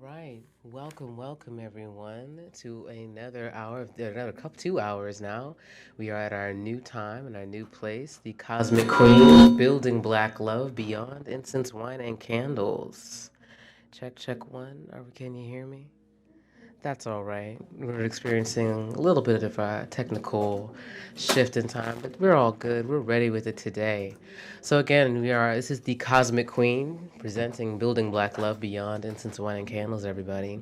right. Welcome everyone to another hour another couple 2 hours now. We are at our new time and our new place, the Cosmic Queen, building black love beyond incense, wine, and candles. Check one. Can you hear me? That's all right. We're experiencing a little bit of a technical shift in time, but we're all good. We're ready with it today. So again, this is the Cosmic Queen presenting Building Black Love Beyond Incense, Wine, and Candles, everybody.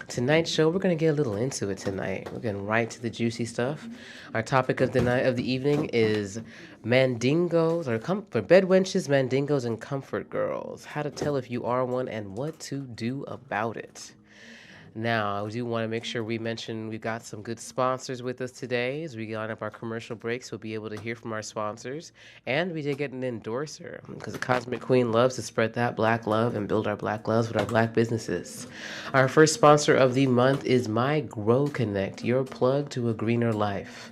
Tonight's show, we're going to get a little into it tonight. We're getting right to the juicy stuff. Our topic of the evening is mandingos or bedwenches, mandingos, and comfort girls. How to tell if you are one and what to do about it. Now, I do want to make sure we mention we've got some good sponsors with us today. As we line up our commercial breaks, we'll be able to hear from our sponsors. And we did get an endorser because the Cosmic Queen loves to spread that black love and build our black loves with our black businesses. Our first sponsor of the month is My Grow Connect, your plug to a greener life.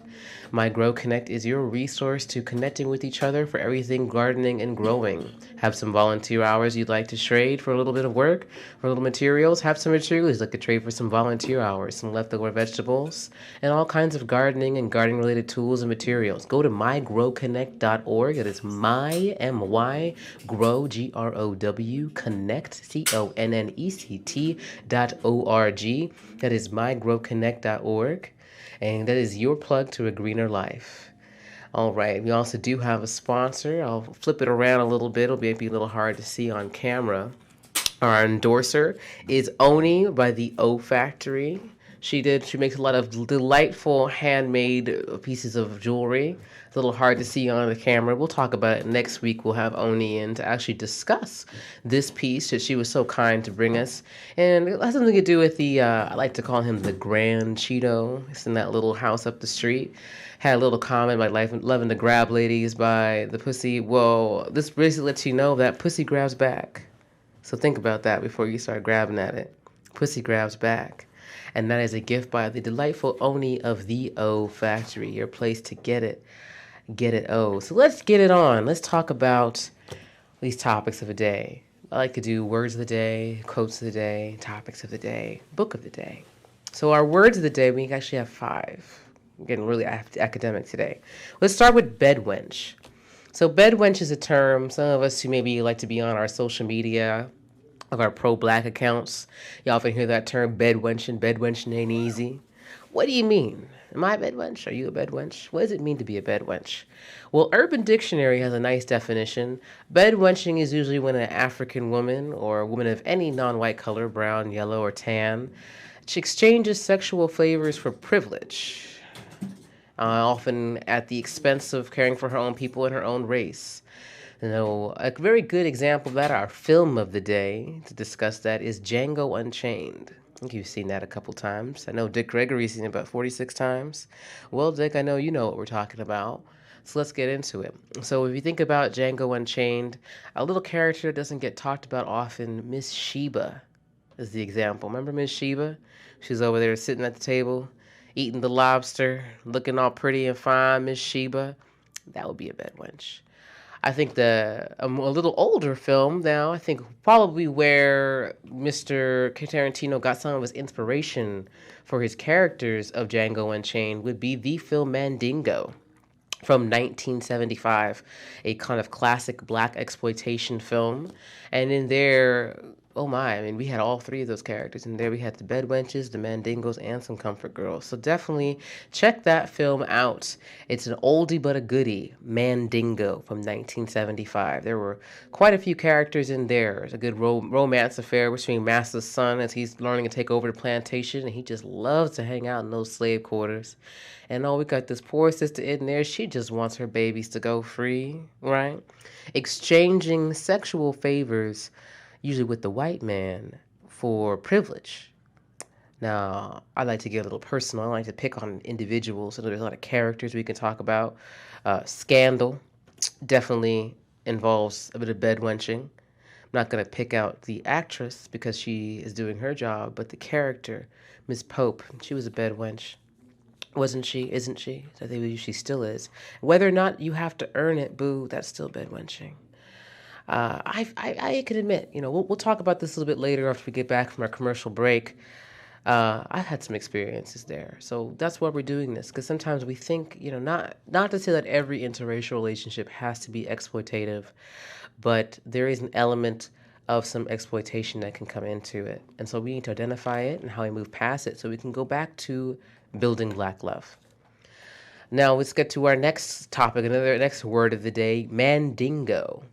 My Grow Connect is your resource to connecting with each other for everything gardening and growing. Have some volunteer hours you'd like to trade for a little bit of work, for a little materials. Have some materials you'd like to trade for some volunteer hours, some leftover vegetables, and all kinds of gardening and gardening related tools and materials. Go to mygrowconnect.org. That is my grow GROW connect CONNECT.org. That is mygrowconnect.org. And that is your plug to a greener life. All right, we also do have a sponsor. I'll flip it around a little bit. It'll be a little hard to see on camera. Our endorser is Oni by the O Factory. She makes a lot of delightful handmade pieces of jewelry. It's a little hard to see on the camera. We'll talk about it next week. We'll have Oni in to actually discuss this piece that she was so kind to bring us. And it has something to do with I like to call him the Grand Cheeto. It's in that little house up the street. Had a little comment like loving to grab ladies by the pussy. Well, this basically lets you know that pussy grabs back. So think about that before you start grabbing at it. Pussy grabs back. And that is a gift by the delightful Oni of the O Factory, your place to get it. Get it O. So let's get it on. Let's talk about these topics of the day. I like to do words of the day, quotes of the day, topics of the day, book of the day. So our words of the day, we actually have 5. I'm getting really academic today. Let's start with bedwench. So bedwench is a term some of us who maybe like to be on our social media of our pro-black accounts. You often hear that term bedwenching. Bedwenching ain't easy. What do you mean? Am I a bedwench? Are you a bedwench? What does it mean to be a bedwench? Well, Urban Dictionary has a nice definition. Bedwenching is usually when an African woman or a woman of any non-white color, brown, yellow, or tan, she exchanges sexual favors for privilege, often at the expense of caring for her own people and her own race. You know, a very good example of that, our film of the day to discuss that, is Django Unchained. I think you've seen that a couple times. I know Dick Gregory's seen it about 46 times. Well, Dick, I know you know what we're talking about. So let's get into it. So if you think about Django Unchained, a little character that doesn't get talked about often, Miss Sheba is the example. Remember Miss Sheba? She's over there sitting at the table, eating the lobster, looking all pretty and fine, Miss Sheba. That would be a bedwench. I think a little older film now, I think probably where Mr. Tarantino got some of his inspiration for his characters of Django Unchained would be the film Mandingo from 1975, a kind of classic black exploitation film. And in there, oh my, I mean, we had all 3 of those characters. And there we had the bedwenches, the mandingos, and some comfort girls. So definitely check that film out. It's an oldie but a goodie, Mandingo from 1975. There were quite a few characters in there. It's a good romance affair between Master's son as he's learning to take over the plantation, and he just loves to hang out in those slave quarters. And we got this poor sister in there. She just wants her babies to go free, right? Exchanging sexual favors, usually with the white man, for privilege. Now, I like to get a little personal. I like to pick on individuals. So there's a lot of characters we can talk about. Scandal definitely involves a bit of bedwenching. I'm not going to pick out the actress because she is doing her job, but the character, Miss Pope, she was a bedwench. Wasn't she? Isn't she? I think she still is. Whether or not you have to earn it, boo, that's still bedwenching. I can admit, we'll talk about this a little bit later after we get back from our commercial break. I had some experiences there, so that's why we're doing this. Because sometimes we think, not to say that every interracial relationship has to be exploitative, but there is an element of some exploitation that can come into it, and so we need to identify it and how we move past it, so we can go back to building Black love. Now let's get to our next topic, another next word of the day: mandingo.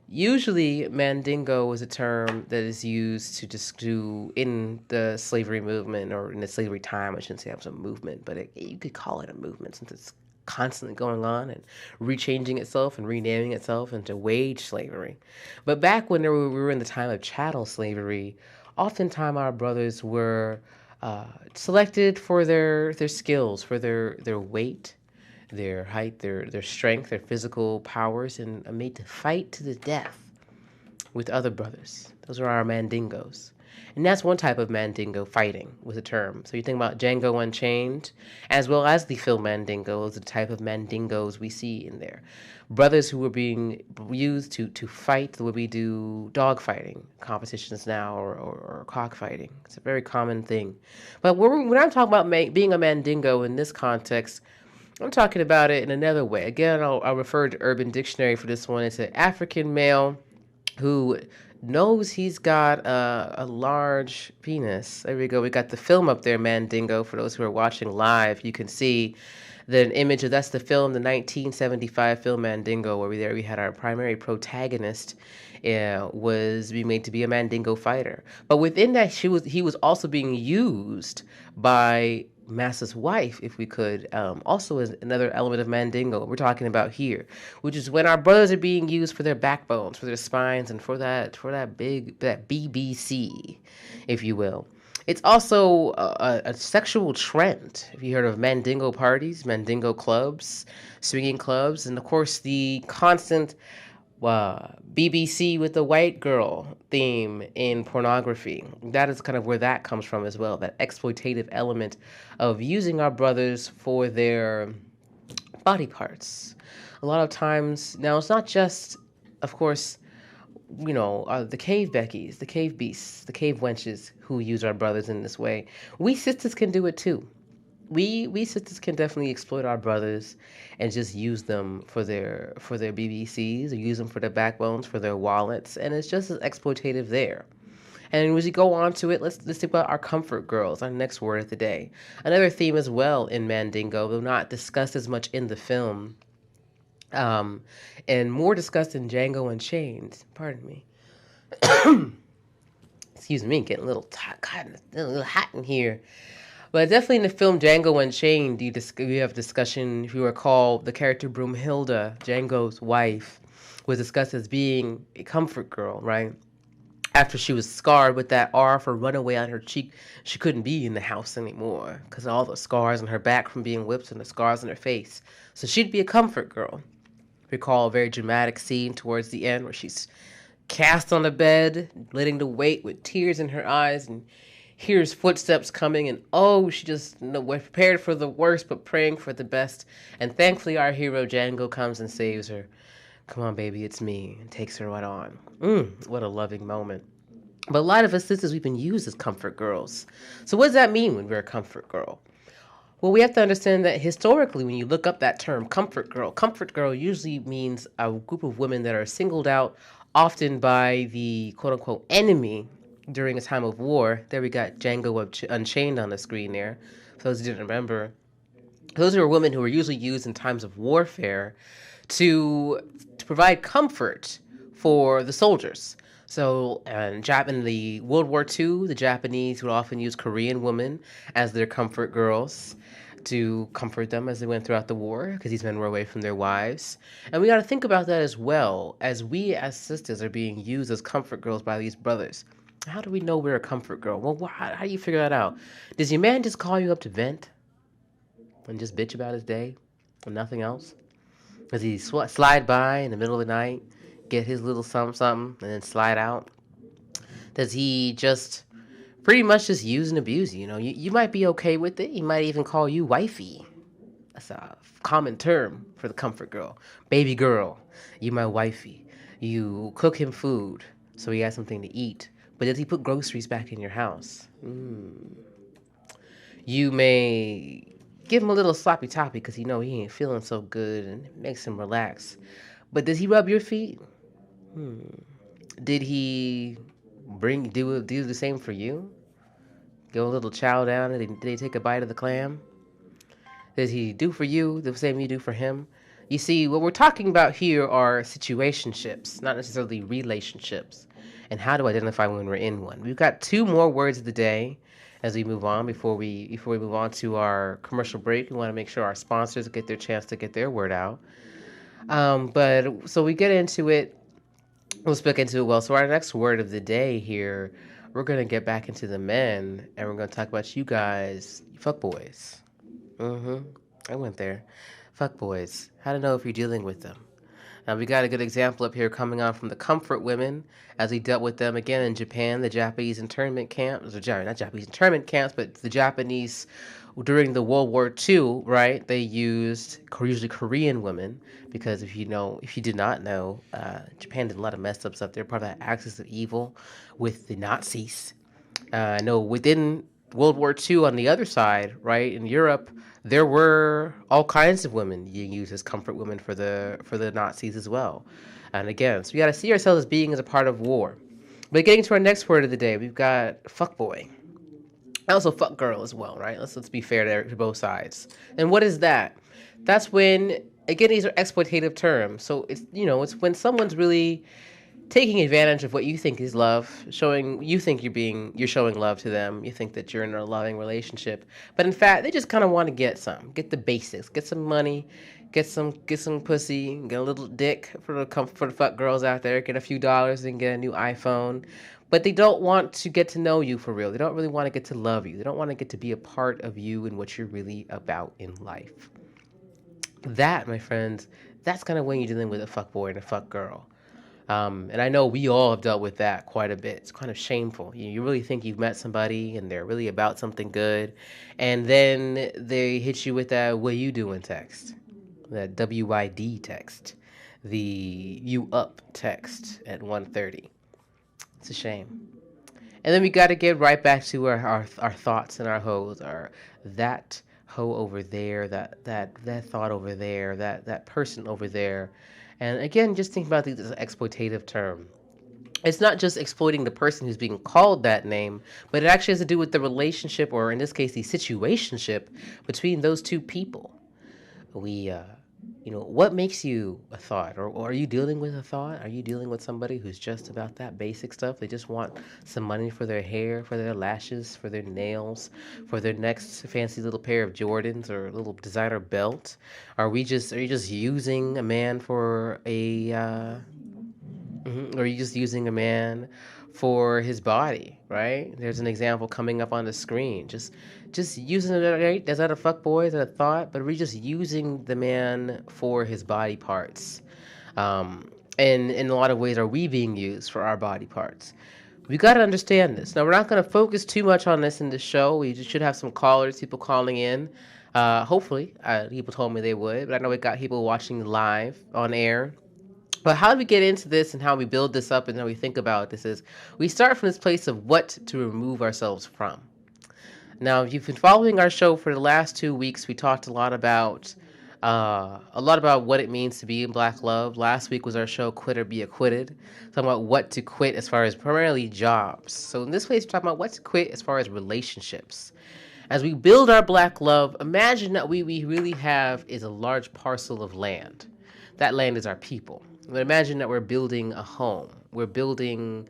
Usually, mandingo is a term that is used to just do in the slavery movement or in the slavery time. I shouldn't say it was a movement, but you could call it a movement since it's constantly going on and rechanging itself and renaming itself into wage slavery. But back when we were in the time of chattel slavery, oftentimes our brothers were selected for their skills, for their weight, their height, their strength, their physical powers, and are made to fight to the death with other brothers. Those are our mandingos. And that's one type of mandingo, fighting was a term. So you think about Django Unchained, as well as the film Mandingo, the type of mandingos we see in there. Brothers who were being used to fight the way we do dog fighting competitions now, or cockfighting. It's a very common thing. But when I'm talking about being a mandingo in this context, I'm talking about it in another way. Again, I'll refer to Urban Dictionary for this one. It's an African male who knows he's got a large penis. There we go. We got the film up there, Mandingo. For those who are watching live, you can see the image of that's the film, the 1975 film Mandingo, where we had our primary protagonist was being made to be a Mandingo fighter. But within that, he was also being used by Massa's wife, if we could, also as another element of Mandingo we're talking about here, which is when our brothers are being used for their backbones, for their spines, and for that BBC, if you will. It's also a sexual trend. Have you heard of Mandingo parties, Mandingo clubs, swinging clubs, and of course the constant BBC with the white girl theme in pornography. That is kind of where that comes from as well, that exploitative element of using our brothers for their body parts. A lot of times, now it's not just, of course, the cave Beckys, the cave beasts, the cave wenches who use our brothers in this way. We sisters can do it too. We sisters can definitely exploit our brothers and just use them for their BBCs, or use them for their backbones, for their wallets, and it's just as exploitative there. And as we go on to it, let's think about our comfort girls, our next word of the day. Another theme as well in Mandingo, though not discussed as much in the film, and more discussed in Django Unchained. Pardon me. Excuse me, getting a little hot in here. But definitely in the film Django Unchained, you have discussion, if you recall, the character Broomhilda, Django's wife, was discussed as being a comfort girl, right? After she was scarred with that R for runaway on her cheek, she couldn't be in the house anymore because of all the scars on her back from being whipped and the scars on her face. So she'd be a comfort girl. Recall a very dramatic scene towards the end where she's cast on the bed, letting the weight with tears in her eyes, and hears footsteps coming, and she just was prepared for the worst but praying for the best. And thankfully our hero Django comes and saves her. Come on, baby, it's me, and takes her right on. What a loving moment. But a lot of us sisters, we've been used as comfort girls. So what does that mean when we're a comfort girl? Well, we have to understand that historically, when you look up that term, comfort girl usually means a group of women that are singled out, often by the quote-unquote enemy during a time of war. There we got Django Unchained on the screen there. For those who didn't remember, those are women who were usually used in times of warfare to provide comfort for the soldiers. So in the World War II, the Japanese would often use Korean women as their comfort girls to comfort them as they went throughout the war, because these men were away from their wives. And we got to think about that as well, as we as sisters are being used as comfort girls by these brothers. How do we know we're a comfort girl? Well, how do you figure that out? Does your man just call you up to vent and just bitch about his day and nothing else? Does he slide by in the middle of the night, get his little something, and then slide out? Does he just pretty much just use and abuse you? You might be okay with it. He might even call you wifey. That's a common term for the comfort girl. Baby girl, you my wifey. You cook him food so he has something to eat. But does he put groceries back in your house? You may give him a little sloppy toppy because you know he ain't feeling so good and it makes him relax. But does he rub your feet? Did he do the same for you? Go a little chow down and did they take a bite of the clam? Does he do for you the same you do for him? You see, what we're talking about here are situationships, not necessarily relationships. And how to identify when we're in one. We've got two more words of the day as we move on before we move on to our commercial break. We want to make sure our sponsors get their chance to get their word out. But so we get into it. We'll speak into it well. So our next word of the day here, we're gonna get back into the men, and we're gonna talk about you guys, fuck boys. Mm-hmm. I went there. Fuck boys. How to know if you're dealing with them. Now, we got a good example up here coming on from the comfort women as we dealt with them again in Japan, the Japanese internment camps, or not Japanese internment camps, but the Japanese during the World War II, right? They used usually Korean women because if you did not know, Japan did a lot of mess ups up there, part of that axis of evil with the Nazis. No, within World War II on the other side, right, in Europe, there were all kinds of women being used as comfort women for the Nazis as well. And again, so we got to see ourselves as being as a part of war. But getting to our next word of the day, we've got fuckboy. Also fuck girl as well, right? Let's be fair to both sides. And what is that? That's when again these are exploitative terms. So it's when someone's really taking advantage of what you think is love, showing you think you're showing love to them. You think that you're in a loving relationship, but in fact, they just kind of want to get the basics, get some money, get some pussy, get a little dick for the fuck girls out there, get a few dollars and get a new iPhone. But they don't want to get to know you for real. They don't really want to get to love you. They don't want to get to be a part of you and what you're really about in life. That, my friends, that's kind of when you're dealing with a fuck boy and a fuck girl. And I know we all have dealt with that quite a bit. It's kind of shameful. You really think you've met somebody and they're really about something good, and then they hit you with that "what you doing" text, that WYD text, the "you up" text at 1:30. It's a shame. And then we got to get right back to our thoughts and our hoes, our that hoe over there, that thought over there, that person over there. And again, just think about this as an exploitative term. It's not just exploiting the person who's being called that name, but it actually has to do with the relationship, or in this case, the situationship between those two people. We what makes you a thought, or are you dealing with a thought? Are you dealing with somebody who's just about that basic stuff? They just want some money for their hair, for their lashes, for their nails, for their next fancy little pair of Jordans or a little designer belt? Are you just using a man for a or are you just using a man for his body, right? There's an example coming up on the screen. Just using it, right? Is that a fuck boy? Is that a thought? But we're just using the man for his body parts. And in a lot of ways, are we being used for our body parts? We got to understand this. Now, we're not going to focus too much on this in the show. We should have some callers, people calling in. Hopefully, people told me they would, but I know we got people watching live on air. But how do we get into this and how we build this up and how we think about this is we start from this place of what to remove ourselves from. Now, if you've been following our show for the last 2 weeks, we talked a lot about what it means to be in Black love. Last week was our show Quit or Be Acquitted, talking about what to quit as far as primarily jobs. So in this place, we're talking about what to quit as far as relationships. As we build our Black love, imagine that we really have is a large parcel of land. That land is our people. But imagine that we're building a home. We're building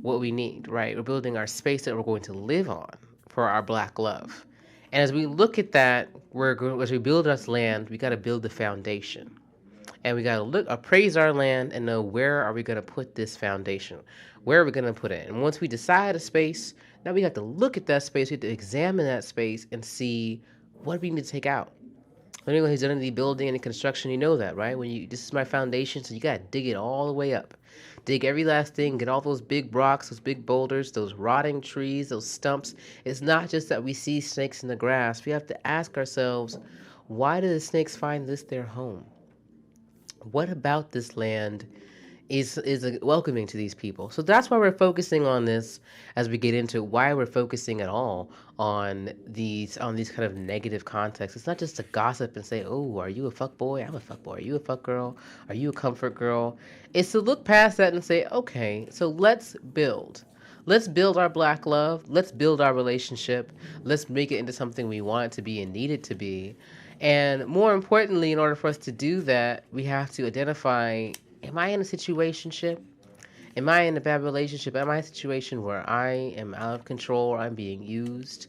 what we need, right? We're building our space that we're going to live on for our Black love. And as we look at that, as we build this land, we got to build the foundation. And we got to appraise our land and know where are we going to put this foundation? Where are we going to put it? And once we decide a space, now we have to look at that space. We have to examine that space and see what we need to take out. Anyone who's done any building, any construction, you know that, right? This is my foundation, so you gotta dig it all the way up. Dig every last thing, get all those big rocks, those big boulders, those rotting trees, those stumps. It's not just that we see snakes in the grass. We have to ask ourselves, why do the snakes find this their home? What about this land is welcoming to these people. So that's why we're focusing on this as we get into why we're focusing at all on these kind of negative contexts. It's not just to gossip and say, "Oh, are you a fuck boy? I'm a fuck boy. Are you a fuck girl? Are you a comfort girl?" It's to look past that and say, "Okay, so let's build." Let's build our black love. Let's build our relationship. Let's make it into something we want it to be and need it to be. And more importantly, in order for us to do that, we have to identify, am I in a situationship? Am I in a bad relationship? Am I in a situation where I am out of control or I'm being used,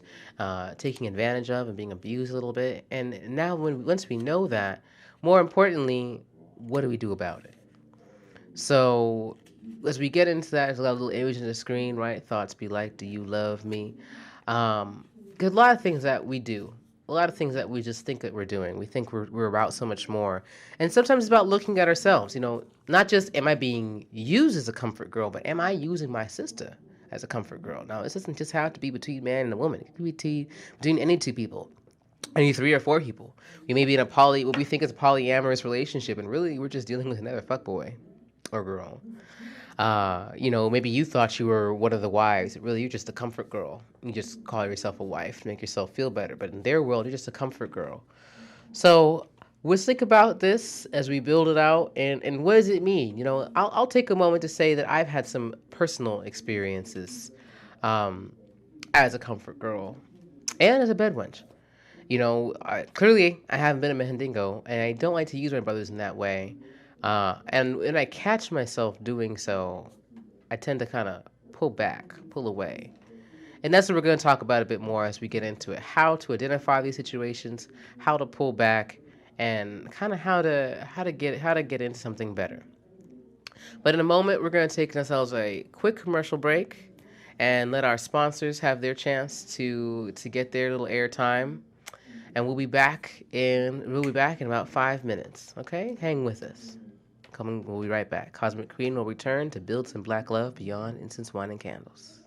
taking advantage of and being abused a little bit? And now, once we know that, more importantly, what do we do about it? So as we get into that, there's a little image on the screen, right? Thoughts be like, do you love me? Um, 'Cause a lot of things that we do, a lot of things that we just think that we're doing. We think we're about so much more. And sometimes it's about looking at ourselves, not just am I being used as a comfort girl, but am I using my sister as a comfort girl? Now, this doesn't just have to be between man and a woman. It can be between any two people, any three or four people. We may be in what we think is a polyamorous relationship, and really we're just dealing with another fuckboy or girl. Maybe you thought you were one of the wives. Really, you're just a comfort girl. You just call yourself a wife to make yourself feel better. But in their world, you're just a comfort girl. So let's think about this as we build it out. And what does it mean? I'll take a moment to say that I've had some personal experiences um, as a comfort girl and as a bed wench. Clearly I haven't been a Mandingo, and I don't like to use my brothers in that way. And when I catch myself doing so, I tend to kind of pull back, pull away. And that's what we're going to talk about a bit more as we get into it. How to identify these situations, how to pull back, and kind of how to get into something better. But in a moment, we're going to take ourselves a quick commercial break and let our sponsors have their chance to get their little airtime, and we'll be back in about 5 minutes. Okay, hang with us. We'll be right back. Cosmic Queen will return to build some black love beyond incense, wine, and candles.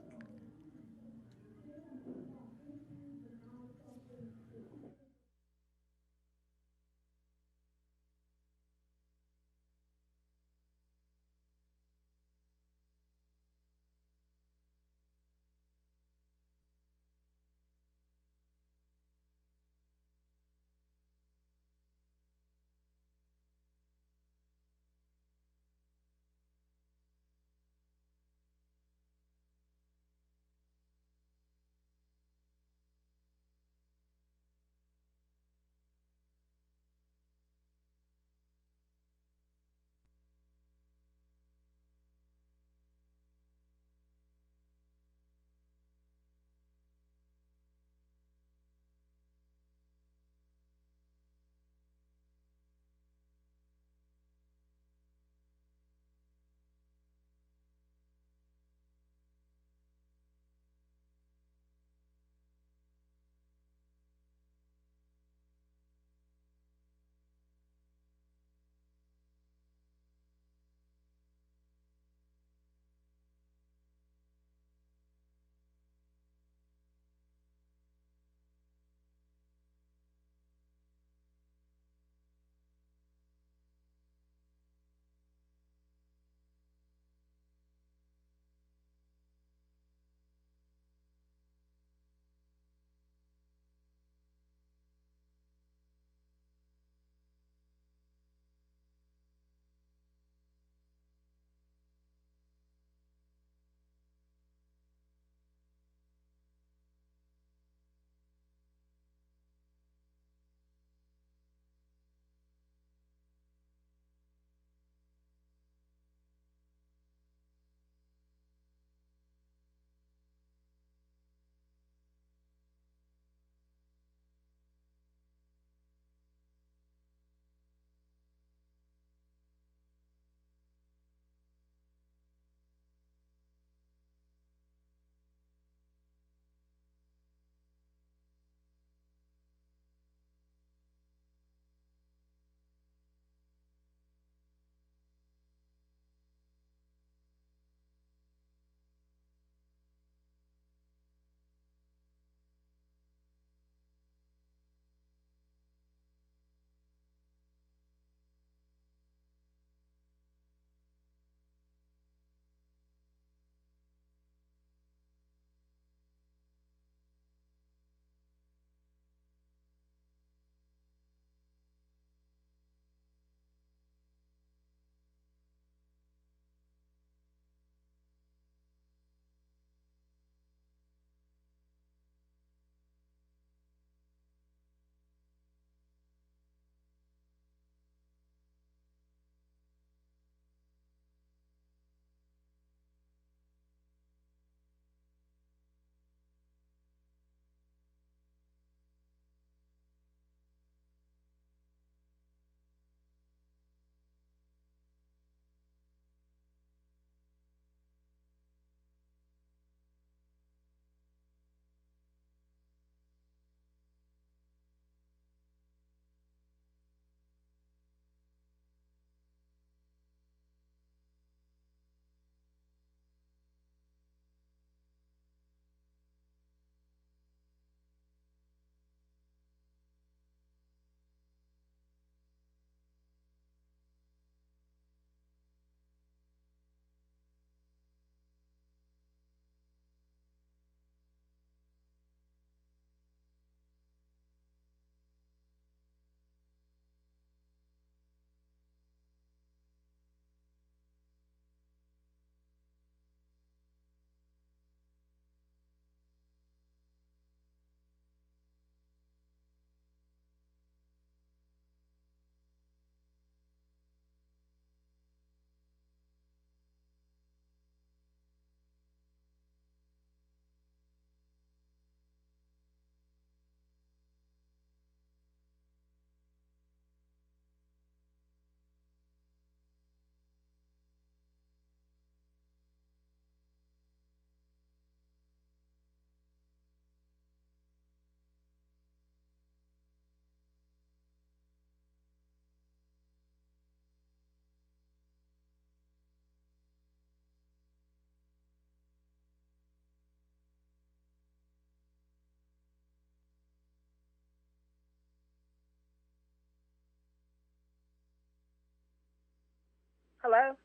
Hello?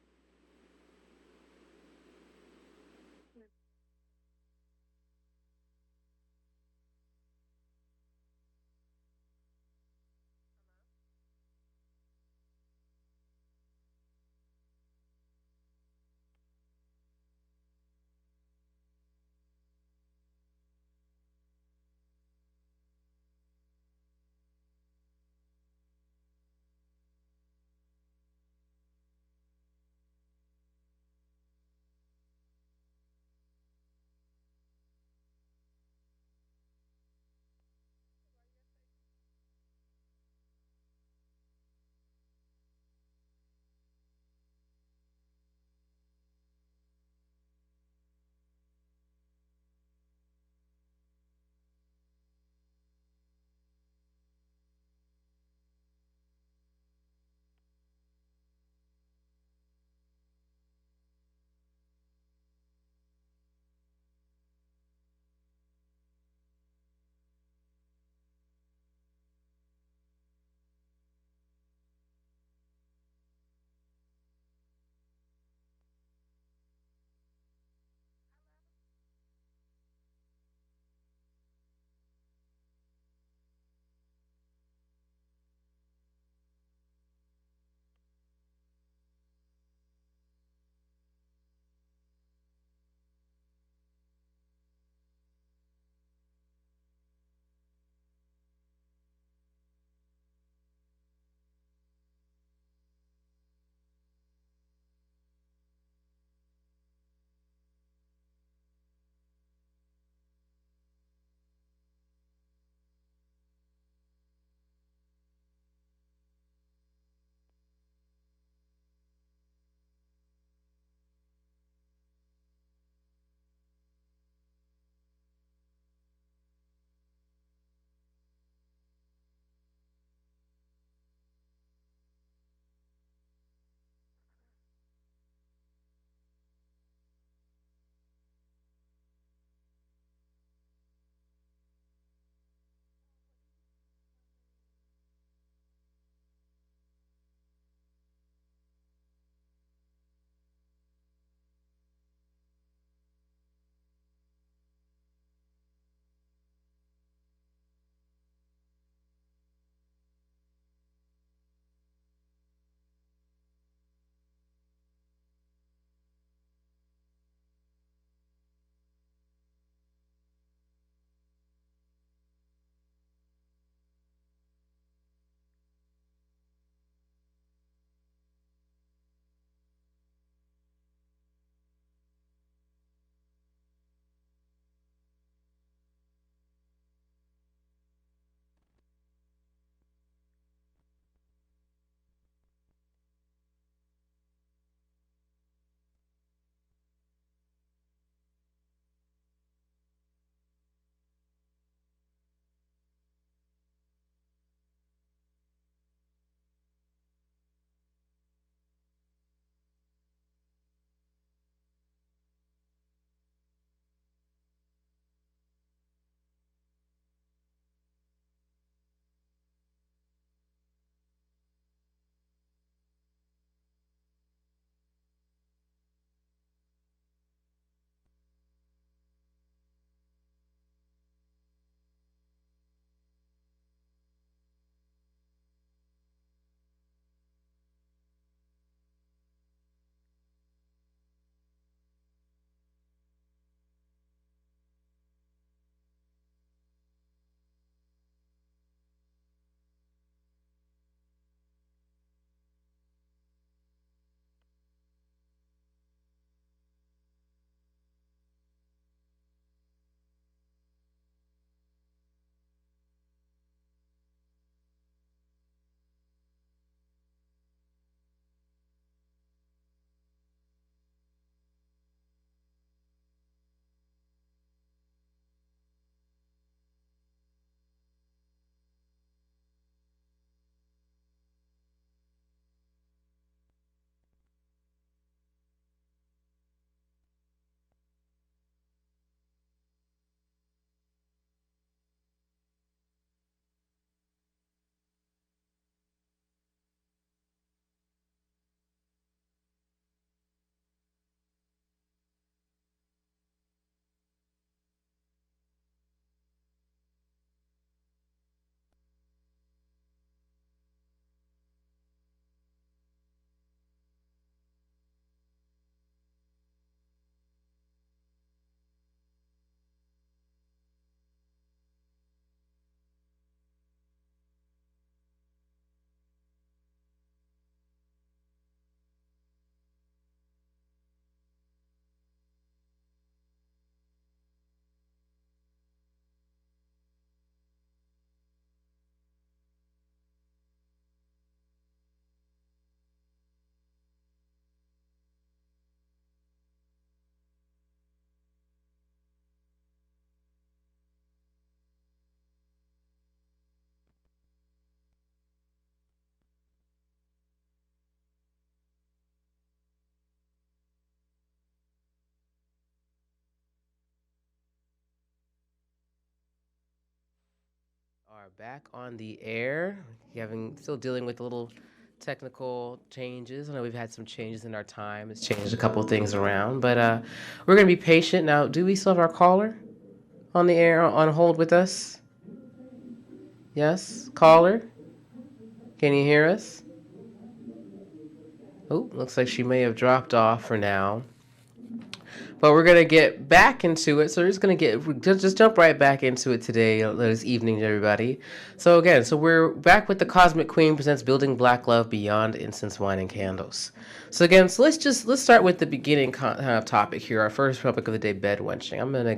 Back on the air. Still dealing with a little technical changes. I know we've had some changes in our time. It's changed a couple things around, but we're gonna be patient now. Do we still have our caller on the air on hold with us? Yes, caller. Can you hear us? Oh, looks like she may have dropped off for now. But we're gonna get back into it. So we're just gonna just jump right back into it today, this evening, everybody. So we're back with the Cosmic Queen presents Building Black Love Beyond Incense, Wine, and Candles. So let's start with the beginning topic here. Our first topic of the day, bed wenching. I'm gonna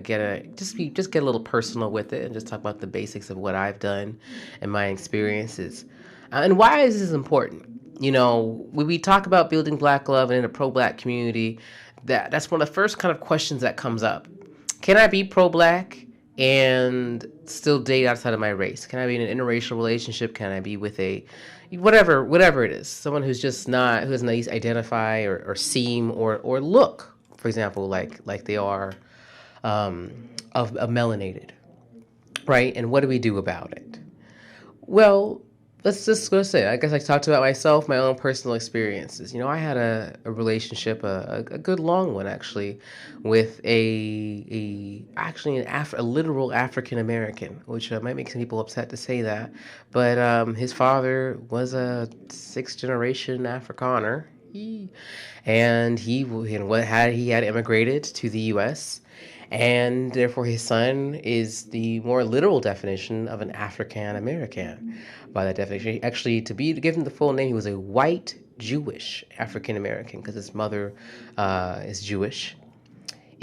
just get a little personal with it and just talk about the basics of what I've done and my experiences, and why is this important. When we talk about building black love and in a pro-black community, that's one of the first kind of questions that comes up. Can I be pro-black and still date outside of my race? Can I be in an interracial relationship? Can I be with a whatever it is, someone who doesn't identify or seem or look, for example, like they are of melanated, right? And what do we do about it? Well, let's just go say, I guess I talked about myself, my own personal experiences. I had a relationship, a good long one actually, with a literal African American, which might make some people upset to say that, but his father was a sixth generation Afrikaner, and he had immigrated to the U.S. And therefore, his son is the more literal definition of an African American. By that definition, actually, to give him the full name, he was a white Jewish African American because his mother is Jewish.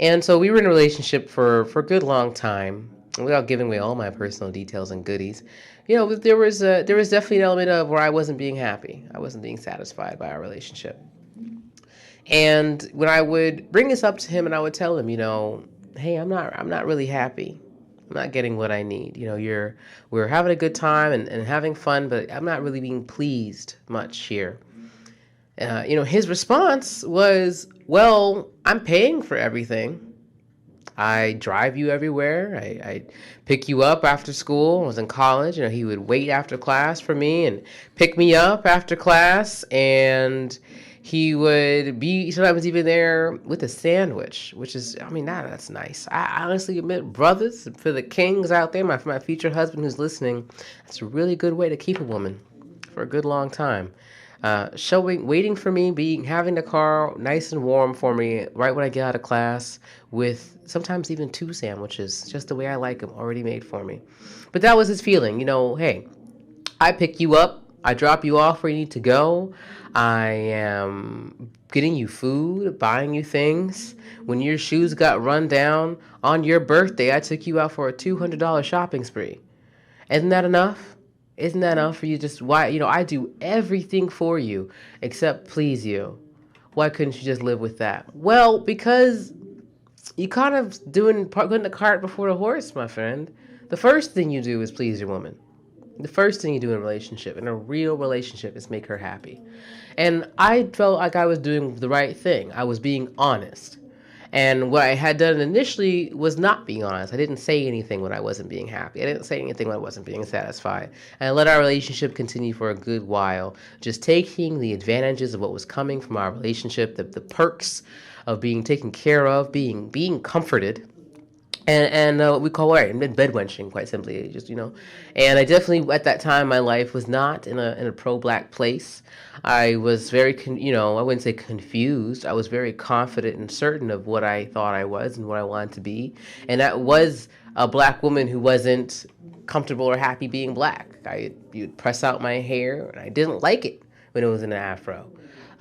And so we were in a relationship for a good long time, without giving away all my personal details and goodies. There was definitely an element of where I wasn't being happy. I wasn't being satisfied by our relationship. And when I would bring this up to him, and I would tell him, hey, I'm not really happy. I'm not getting what I need. We're having a good time and having fun, but I'm not really being pleased much here. His response was, well, I'm paying for everything. I drive you everywhere. I pick you up after school. I was in college. He would wait after class for me and pick me up after class, and he would be sometimes even there with a sandwich, which is, that's nice. I honestly admit, brothers, for the kings out there, for my future husband who's listening, that's a really good way to keep a woman for a good long time. Waiting for me, having the car nice and warm for me right when I get out of class, with sometimes even 2 sandwiches, just the way I like them, already made for me. But that was his feeling. Hey, I pick you up, I drop you off where you need to go. I am getting you food, buying you things. When your shoes got run down on your birthday, I took you out for a $200 shopping spree. Isn't that enough? Isn't that enough for you? I do everything for you except please you. Why couldn't you just live with that? Well, because you kind of putting the cart before the horse, my friend. The first thing you do is please your woman. The first thing you do in a real relationship, is make her happy. And I felt like I was doing the right thing. I was being honest. And what I had done initially was not being honest. I didn't say anything when I wasn't being happy. I didn't say anything when I wasn't being satisfied. And I let our relationship continue for a good while, just taking the advantages of what was coming from our relationship, the perks of being taken care of, being comforted. And what we call bed wenching, quite simply, And I definitely, at that time, my life was not in a pro-black place. I was very, I wouldn't say confused. I was very confident and certain of what I thought I was and what I wanted to be. And that was a black woman who wasn't comfortable or happy being black. You'd press out my hair, and I didn't like it when it was in an afro.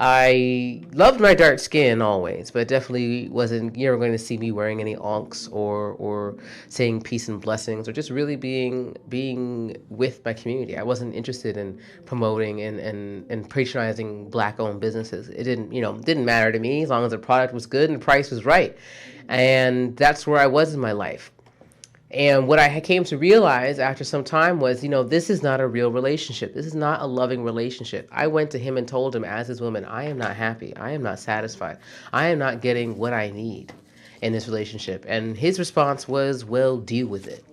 I loved my dark skin always, but definitely wasn't, you're going to see me wearing any onks or saying peace and blessings, or just really being with my community. I wasn't interested in promoting and patronizing black-owned businesses. It didn't matter to me as long as the product was good and the price was right. And that's where I was in my life. And what I came to realize after some time was, this is not a real relationship. This is not a loving relationship. I went to him and told him, as his woman, I am not happy. I am not satisfied. I am not getting what I need in this relationship. And his response was, well, deal with it.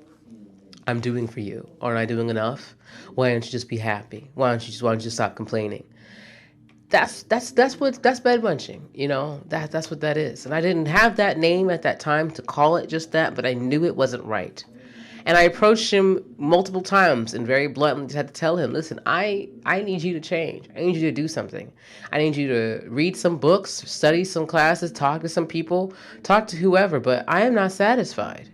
I'm doing for you? Aren't I doing enough? Why don't you just be happy? Why don't you just stop complaining? That's bed munching, that's what that is. And I didn't have that name at that time to call it just that, but I knew it wasn't right. And I approached him multiple times and very bluntly just had to tell him, listen, I need you to change. I need you to do something. I need you to read some books, study some classes, talk to some people, talk to whoever, but I am not satisfied.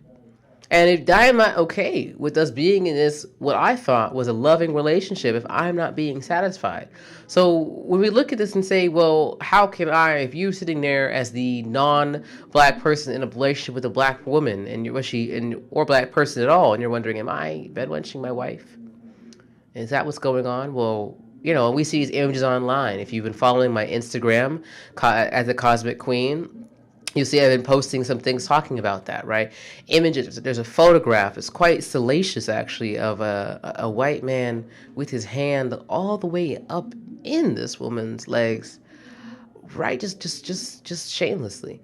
And if I am not okay with us being in this, what I thought was a loving relationship, if I'm not being satisfied. So when we look at this and say, well, how can I, if you're sitting there as the non-black person in a relationship with a black woman, and or black person at all, and you're wondering, am I bedwenching my wife? Is that what's going on? Well, we see these images online. If you've been following my Instagram as a Cosmic Queen, you see I've been posting some things talking about that, right? Images. There's a photograph. It's quite salacious, actually, of a white man with his hand all the way up in this woman's legs, right? Just shamelessly,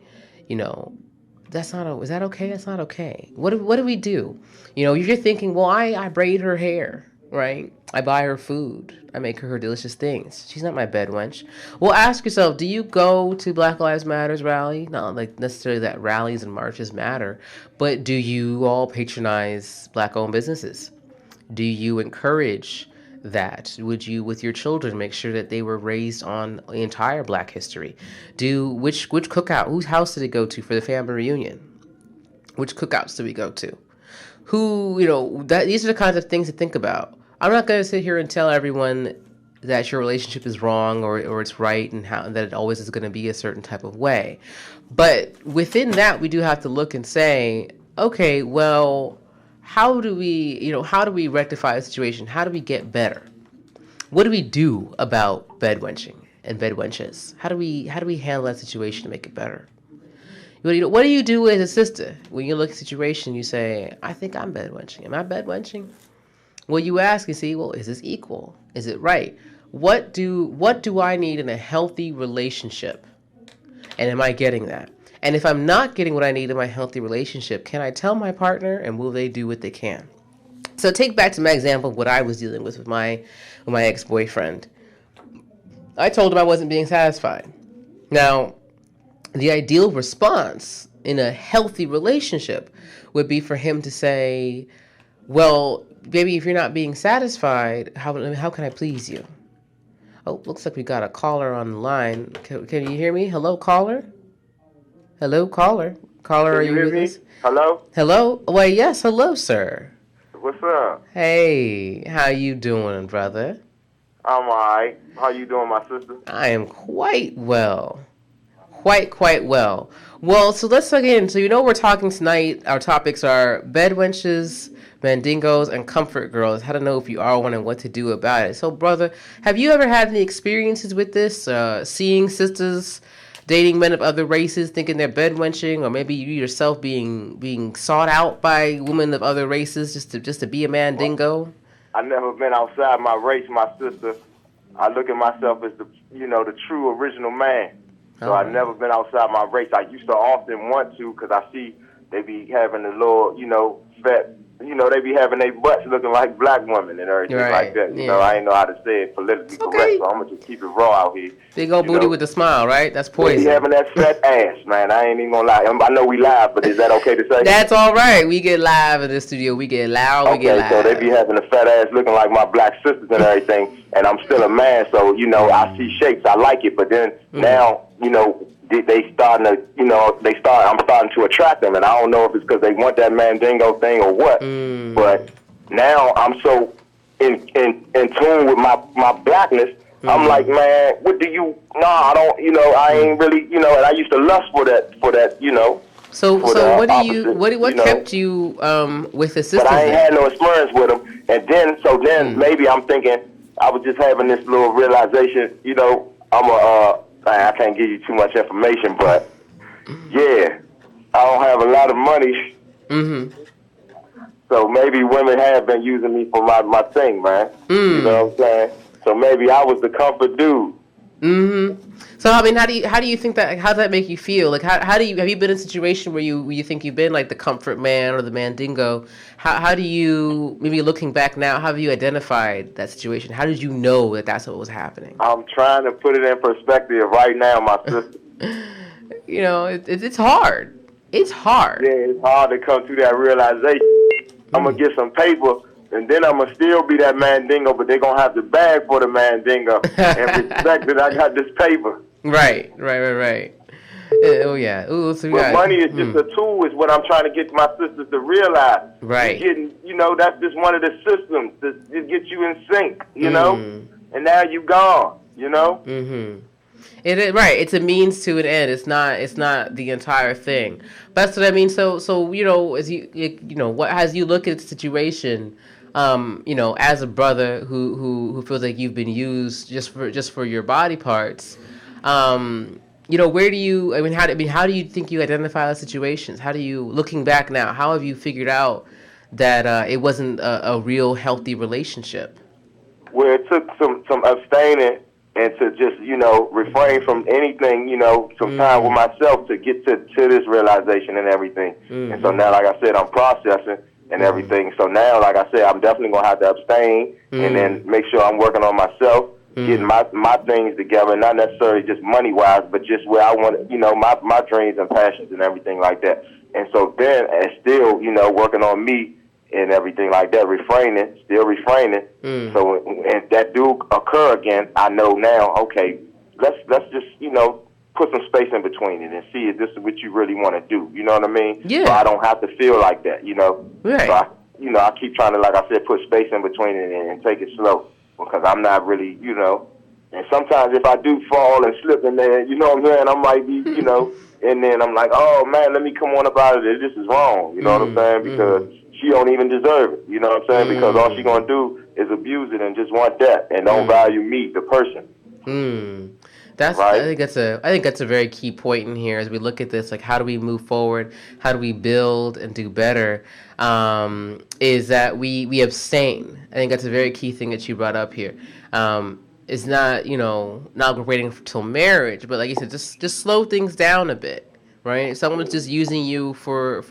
you know. Is that okay? That's not okay. What do we do? You're thinking, well, I braid her hair, right? I buy her food. I make her delicious things. She's not my bed wench. Well, ask yourself, do you go to Black Lives Matters rally? Not like necessarily that rallies and marches matter, but do you all patronize black-owned businesses? Do you encourage that? Would you, with your children, make sure that they were raised on the entire black history? Which cookout, whose house did it go to for the family reunion? Which cookouts did we go to? These are the kinds of things to think about. I'm not going to sit here and tell everyone that your relationship is wrong or it's right and that it always is going to be a certain type of way. But within that, we do have to look and say, okay, well, how do we rectify the situation? How do we get better? What do we do about bedwenching and bedwenches? How do we handle that situation to make it better? What do you do as a sister when you look at a situation? You say, I think I'm bedwenching. Am I bedwenching? Well, you ask and see, well, is this equal? Is it right? What do I need in a healthy relationship? And am I getting that? And if I'm not getting what I need in my healthy relationship, can I tell my partner and will they do what they can? So take back to my example of what I was dealing with my ex-boyfriend. I told him I wasn't being satisfied. Now, the ideal response in a healthy relationship would be for him to say, well, baby, if you're not being satisfied, how can I please you? Oh, looks like we got a caller on the line. Can you hear me? Hello, caller? Hello, caller. Caller, are you with us? Hello? Hello? Well, yes, hello, sir. What's up? Hey, how you doing, brother? I'm all right. How you doing, my sister? I am quite well. Quite well. Well, so let's again. So we're talking tonight. Our topics are bedwenches, mandingos, and comfort girls. How to know if you are one and what to do about it. So, brother, have you ever had any experiences with this? Seeing sisters dating men of other races, thinking they're bedwenching, or maybe you yourself being sought out by women of other races just to be a mandingo? Well, I've never been outside my race, my sister. I look at myself as the true original man. So I've never been outside my race. I used to often want to because I see they be having a little, fat, they be having their butts looking like black women and everything like that. I ain't know how to say it politically correct, so I'm going to just keep it raw out here. Big old booty with a smile, right? That's poison. They be having that fat ass, man. I ain't even going to lie. I know we live, but is that okay to say? That's all right. We get live in the studio. We get loud. We get live. So they be having a fat ass looking like my black sisters and everything, and I'm still a man, so, I see shapes. I like it, but then now, they starting to, I'm starting to attract them, and I don't know if it's because they want that mandingo thing or what, but now I'm so in tune with my blackness. I'm like, man, I don't, I ain't really, and I used to lust for that. So what kept you with the sisters? But I ain't had no experience with them, and then maybe I'm thinking I was just having this little realization, I can't give you too much information, but yeah, I don't have a lot of money. Mm-hmm. So maybe women have been using me for my thing, man. You know what I'm saying? So maybe I was the comfort dude. So I mean, how do you think that how does that make you feel? Like how do you have you been in a situation where you think you've been like the comfort man or the mandingo? How do you maybe looking back now? How have you identified that situation? How did you know that that's what was happening? I'm trying to put it in perspective right now, my sister. You know, it's hard. It's hard. Yeah, it's hard to come to that realization. I'm gonna get some paper, and then I'm gonna still be that mandingo, but they're gonna have to bag for the mandingo and respect that I got this paper. Right. Oh yeah. Ooh, so we But got. money is just a tool, is what I'm trying to get my sisters to realize. Right. That's just one of the systems to get you in sync, Mm. and now you gone, Mm-hmm. It is right. It's a means to an end. It's not. It's not the entire thing. But that's what I mean. So as what as you look at the situation, as a brother who feels like you've been used just for your body parts, where do you? How do you think you identify those situations? How do you, looking back now, how have you figured out that it wasn't a real healthy relationship? Where it took some abstaining and to just, refrain from anything, some time with myself to get to this realization and everything. And so now, like I said, I'm processing and everything. So now, like I said, I'm definitely going to have to abstain and then make sure I'm working on myself, getting my things together, not necessarily just money-wise, but just where I want, my dreams and passions and everything like that. And so then, and still, working on me and everything like that, still refraining. So, and that do occur again, I know now, okay, let's just, put some space in between it and see if this is what you really want to do. You know what I mean? Yeah. So I don't have to feel like that, Right. So I keep trying to, like I said, put space in between it and take it slow, because I'm not really, and sometimes if I do fall and slip in there, you know what I'm saying, I might be, and then I'm like, oh man, let me come on up out of this. This is wrong. You know what I'm saying? Because she don't even deserve it. You know what I'm saying? Because all she gonna do is abuse it and just want that and don't value me, the person. That's right? I think that's a very key point in here as we look at this. Like, how do we move forward? How do we build and do better? Is that we abstain? I think that's a very key thing that you brought up here. It's not not waiting till marriage, but like you said, just slow things down a bit, right? If someone's just using you for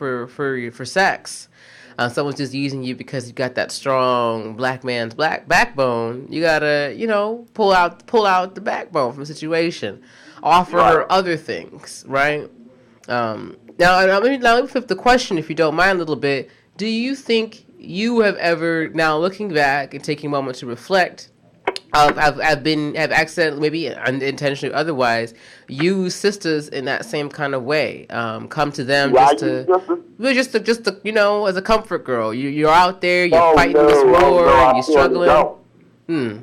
sex. Someone's just using you because you got that strong black man's black backbone. You gotta, pull out the backbone from the situation. Offer her other things, right? Now let me flip the question, if you don't mind, a little bit. Do you think you have ever, now looking back and taking a moment to reflect, have accidentally, maybe unintentionally, otherwise, use sisters in that same kind of way? Come to them just to as a comfort girl. You're out there, you're fighting this war, you're struggling.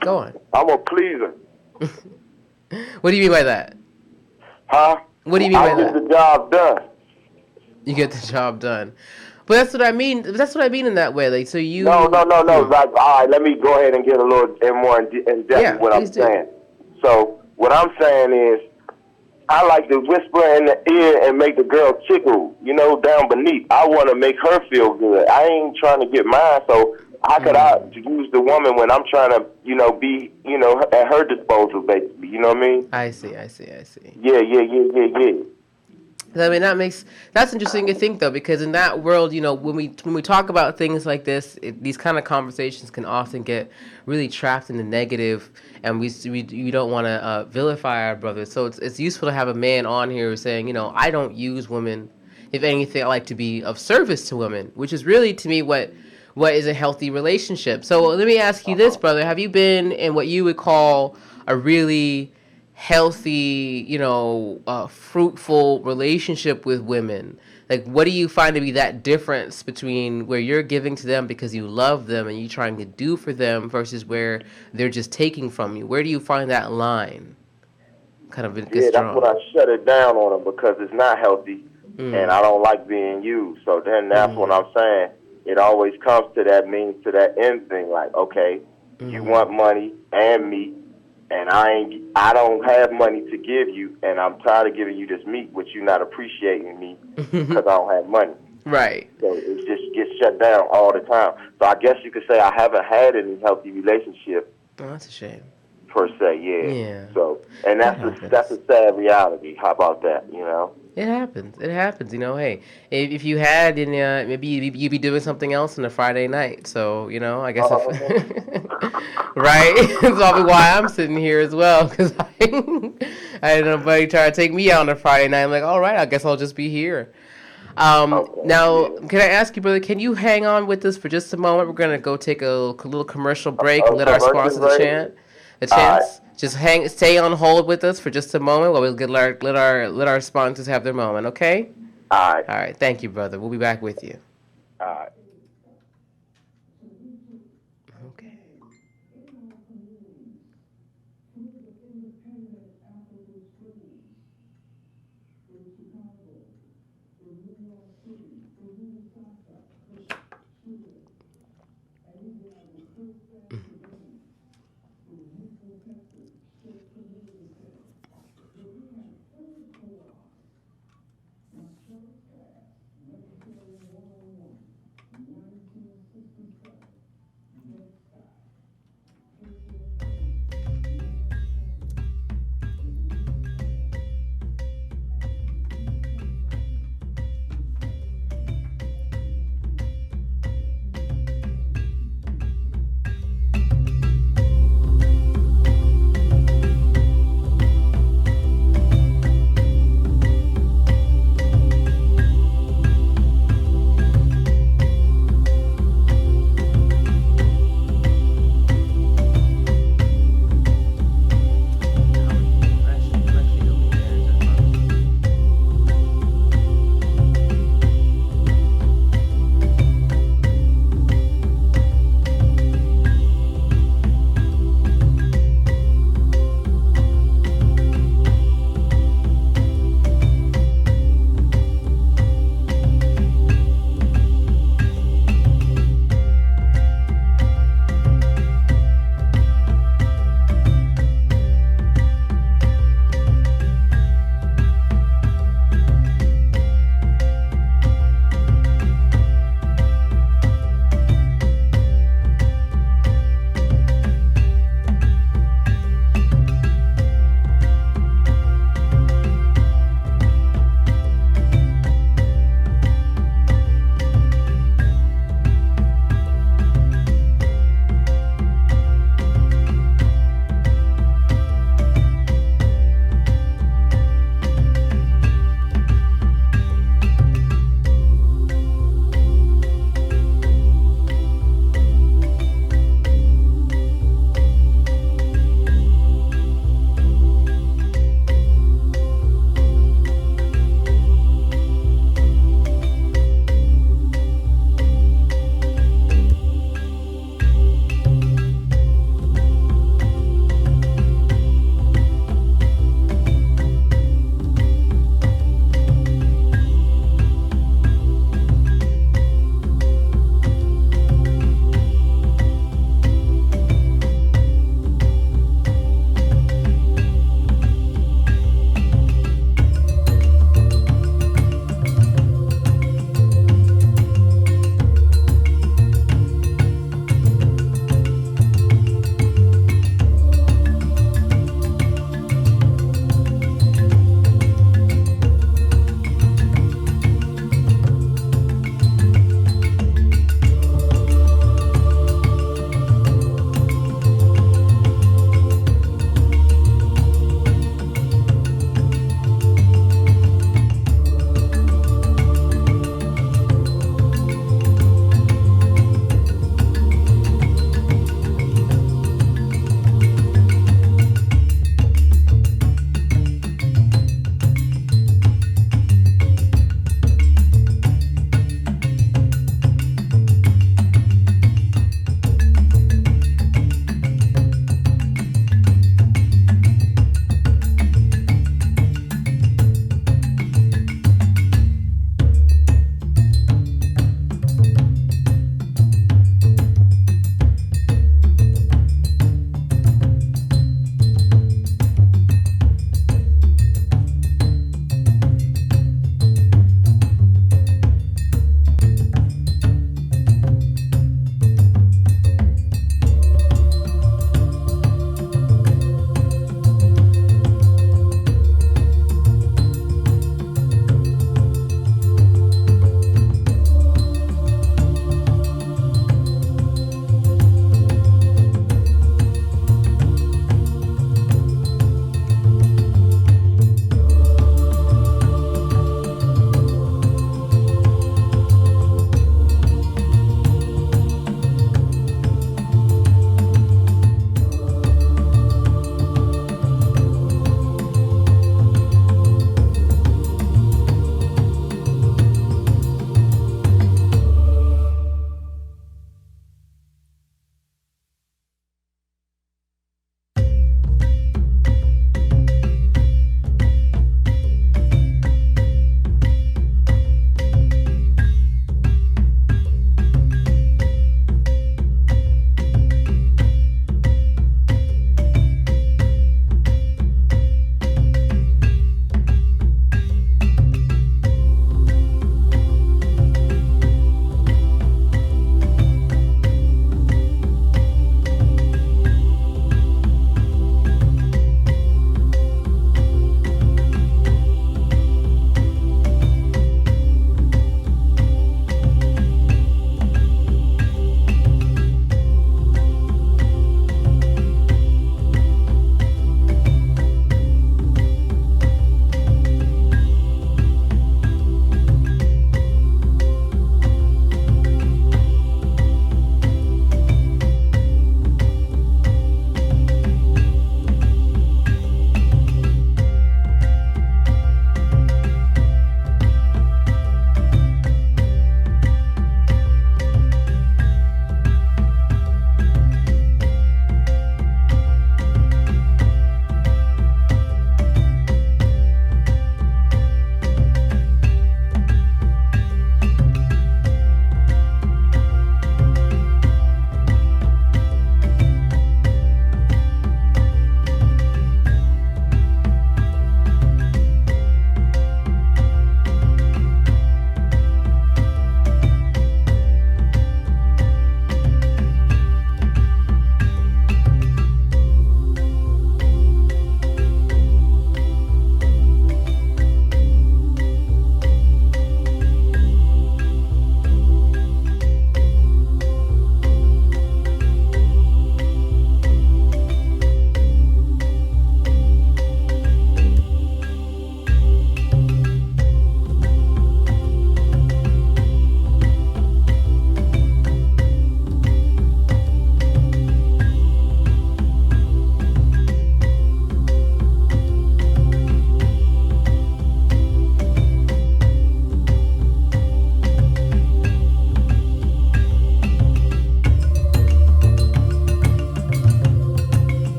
Go on. I'm a pleaser. What do you mean by that? Huh? What do you mean by that? I get the job done. You get the job done. But that's what I mean. That's what I mean in that way. Like, so you. No. Like, all right, let me go ahead and get a little more in depth what I'm saying. So what I'm saying is, I like to whisper in the ear and make the girl tickle, down beneath. I want to make her feel good. I ain't trying to get mine, so how could I use the woman when I'm trying to, be, at her disposal, basically. You know what I mean? I see. Yeah. I mean, that's interesting to think, though, because in that world, when we talk about things like this, these kind of conversations can often get really trapped in the negative, and we don't want to vilify our brothers. So it's useful to have a man on here who's saying, I don't use women. If anything, I like to be of service to women, which is really, to me, what is a healthy relationship. So let me ask you this, brother: have you been in what you would call a really healthy, fruitful relationship with women? Like, what do you find to be that difference between where you're giving to them because you love them and you're trying to do for them versus where they're just taking from you? Where do you find that line? Kind of gets that's what I shut it down on them, because it's not healthy, and I don't like being used. So then that's what I'm saying. It always comes to that means to that end thing. Like, okay, you want money and meat, and I don't have money to give you, and I'm tired of giving you this meat, which you're not appreciating me because I don't have money. Right. So it just gets shut down all the time. So I guess you could say I haven't had any healthy relationship. Oh, that's a shame. per se. Yeah. Yeah, So, and it that's happens. a sad reality. How about that? You know. It happens. It happens. Hey, if you had, and maybe you'd be doing something else on a Friday night. So I guess if right, that's probably why I'm sitting here as well because I had nobody try to take me out on a Friday night. I'm like, all right, I guess I'll just be here. Okay. Now, Yeah. can I ask you, brother? Can you hang on with us for just a moment? We're gonna go take a little commercial break and let our Commercial sponsors break. a All right. chance. Just stay on hold with us for just a moment while we let our sponsors have their moment. Okay? All right. All right. Thank you, brother. We'll be back with you. All right. Okay.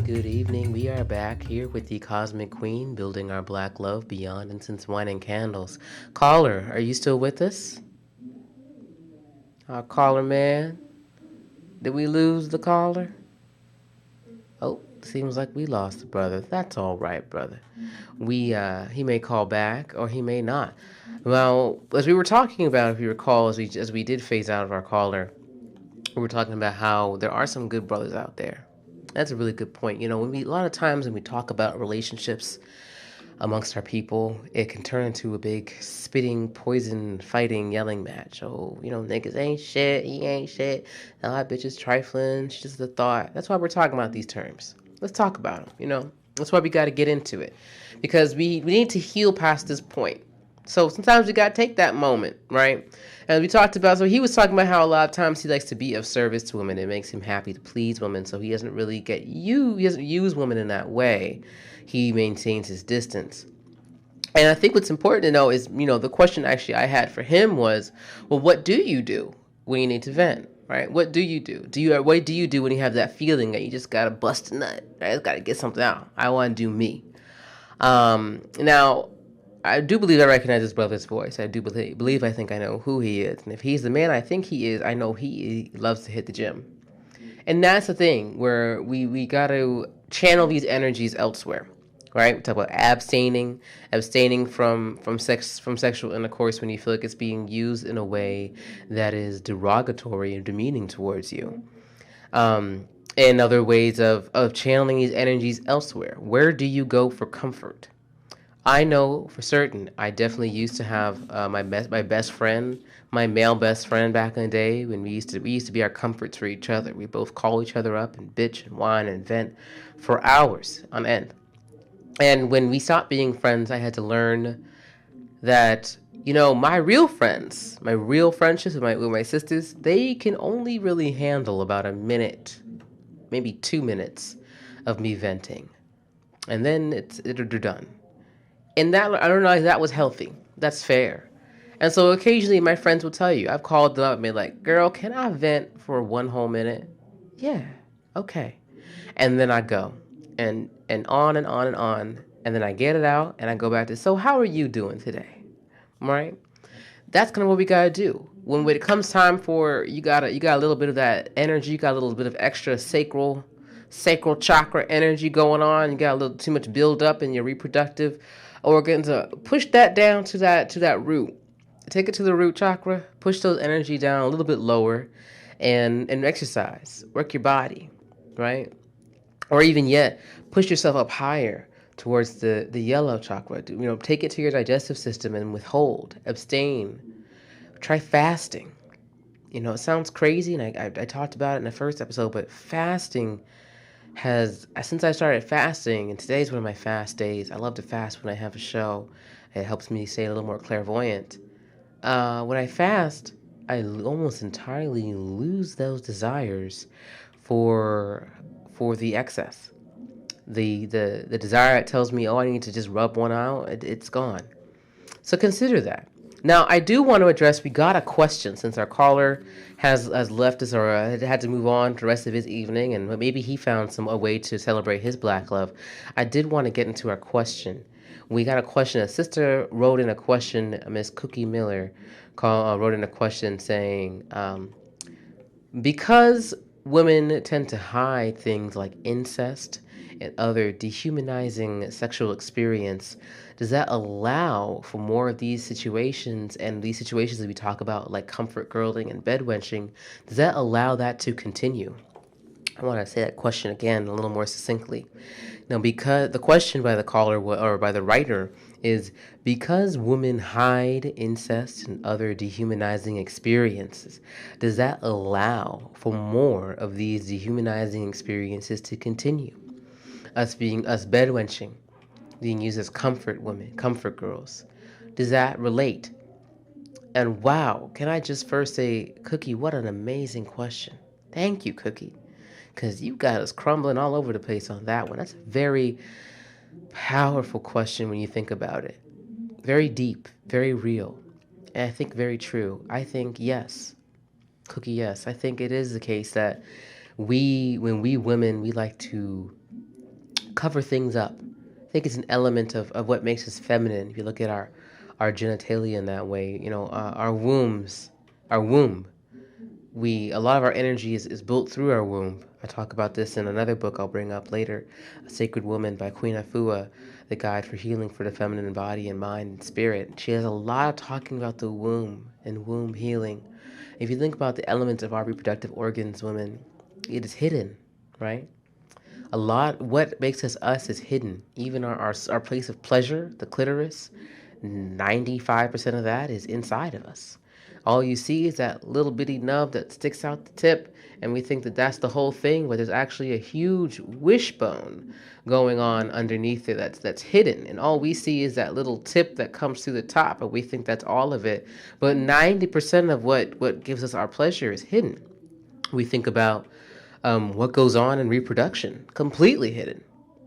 good evening. We are back here with the Cosmic Queen, building our black love beyond incense, wine, and candles. Caller, are you still with us? Our caller man. Did we lose the caller? Oh, seems like we lost the brother. That's all right, brother. He may call back or he may not. Well, as we were talking about, if you recall, as we did phase out of our caller, we were talking about how there are some good brothers out there. That's a really good point. A lot of times when we talk about relationships amongst our people, it can turn into a big spitting, poison, fighting, yelling match. Oh, niggas ain't shit, he ain't shit. Now that bitch is trifling, she's just a thought. That's why we're talking about these terms. Let's talk about them. That's why we got to get into it. Because we need to heal past this point. So sometimes we got to take that moment, right? And we talked about, so he was talking about how a lot of times he likes to be of service to women. It makes him happy to please women. So he doesn't really he doesn't use women in that way. He maintains his distance. And I think what's important to know is, the question actually I had for him was, well, what do you do when you need to vent, right? What do you do? What do you do when you have that feeling that you just gotta bust a nut, right? I just gotta get something out. I want to do me. Now, I do believe I recognize his brother's voice. I do believe I think I know who he is. And if he's the man I think he is, I know he loves to hit the gym. And that's the thing where we got to channel these energies elsewhere, right? We talk about abstaining from sexual intercourse when you feel like it's being used in a way that is derogatory and demeaning towards you. And other ways of channeling these energies elsewhere. Where do you go for comfort? I know for certain. I definitely used to have my best friend, my male best friend back in the day when we used to be our comforts for each other. We both call each other up and bitch and whine and vent for hours on end. And when we stopped being friends, I had to learn that my real friends, my real friendships with my sisters, they can only really handle about a minute, maybe 2 minutes of me venting, and then they're done. And that, I don't know if that was healthy. That's fair. And so occasionally my friends will tell you, I've called them up and been like, girl, can I vent for 1 whole minute? Yeah, okay. And then I go and on and on and on. And then I get it out and I go back to, so how are you doing today? Right? That's kind of what we gotta do. When it comes time for you got a little bit of that energy, you got a little bit of extra sacral chakra energy going on, you got a little too much build up in your reproductive organs, push that down to that root. Take it to the root chakra, push those energy down a little bit lower and exercise. Work your body, right? Or even yet, push yourself up higher towards the yellow chakra. Take it to your digestive system and withhold, abstain. Try fasting. It sounds crazy, and I talked about it in the first episode, but fasting since I started fasting, and today's one of my fast days. I love to fast when I have a show. It helps me stay a little more clairvoyant. When I fast, I almost entirely lose those desires for the excess. The desire that tells me, oh, I need to just rub one out, it's gone. So consider that. Now, I do want to address, we got a question since our caller has left us or had to move on to the rest of his evening, and maybe he found a way to celebrate his black love. I did want to get into our question. We got a question. A sister wrote in a question, Miss Cookie Miller wrote in a question saying, because women tend to hide things like incest and other dehumanizing sexual experience, does that allow for more of these situations, and these situations that we talk about like comfort girling and bedwenching, does that allow that to continue? I want to say that question again a little more succinctly. Now, because the question by the caller or by the writer is, because women hide incest and other dehumanizing experiences, does that allow for more of these dehumanizing experiences to continue? Us bedwenching, being used as comfort women, comfort girls. Does that relate? And wow, can I just first say, Cookie, what an amazing question. Thank you, Cookie, because you got us crumbling all over the place on that one. That's a very powerful question when you think about it. Very deep, very real, and I think very true. I think yes, Cookie, yes. I think it is the case that when we women, we like to cover things up. I think it's an element of what makes us feminine. If you look at our genitalia in that way, our wombs, our womb. A lot of our energy is built through our womb. I talk about this in another book I'll bring up later, A Sacred Woman by Queen Afua, the guide for healing for the feminine body and mind and spirit. She has a lot of talking about the womb and womb healing. If you think about the elements of our reproductive organs, women, it is hidden, right? What makes us is hidden. Even our place of pleasure, the clitoris, 95% of that is inside of us. All you see is that little bitty nub that sticks out the tip, and we think that that's the whole thing, but there's actually a huge wishbone going on underneath it that's hidden, and all we see is that little tip that comes through the top, and we think that's all of it. But 90% of what gives us our pleasure is hidden. We think about what goes on in reproduction, completely hidden,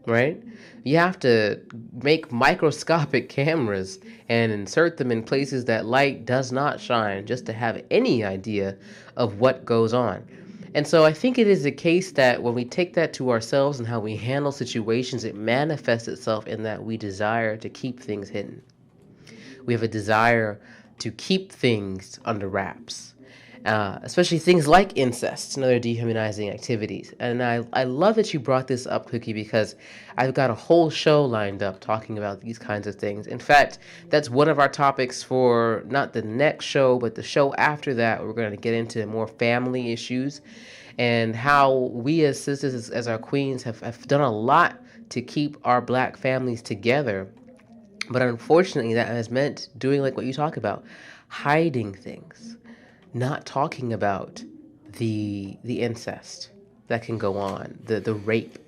right? You have to make microscopic cameras and insert them in places that light does not shine just to have any idea of what goes on. And so I think it is the case that when we take that to ourselves and how we handle situations, it manifests itself in that we desire to keep things hidden. We have a desire to keep things under wraps. Especially things like incest and other dehumanizing activities. And I love that you brought this up, Cookie, because I've got a whole show lined up talking about these kinds of things. In fact, that's one of our topics for not the next show, but the show after that. We're going to get into more family issues and how we as sisters, as our queens, have done a lot to keep our black families together. But unfortunately, that has meant doing like what you talk about, hiding things, not talking about the incest that can go on, the rape,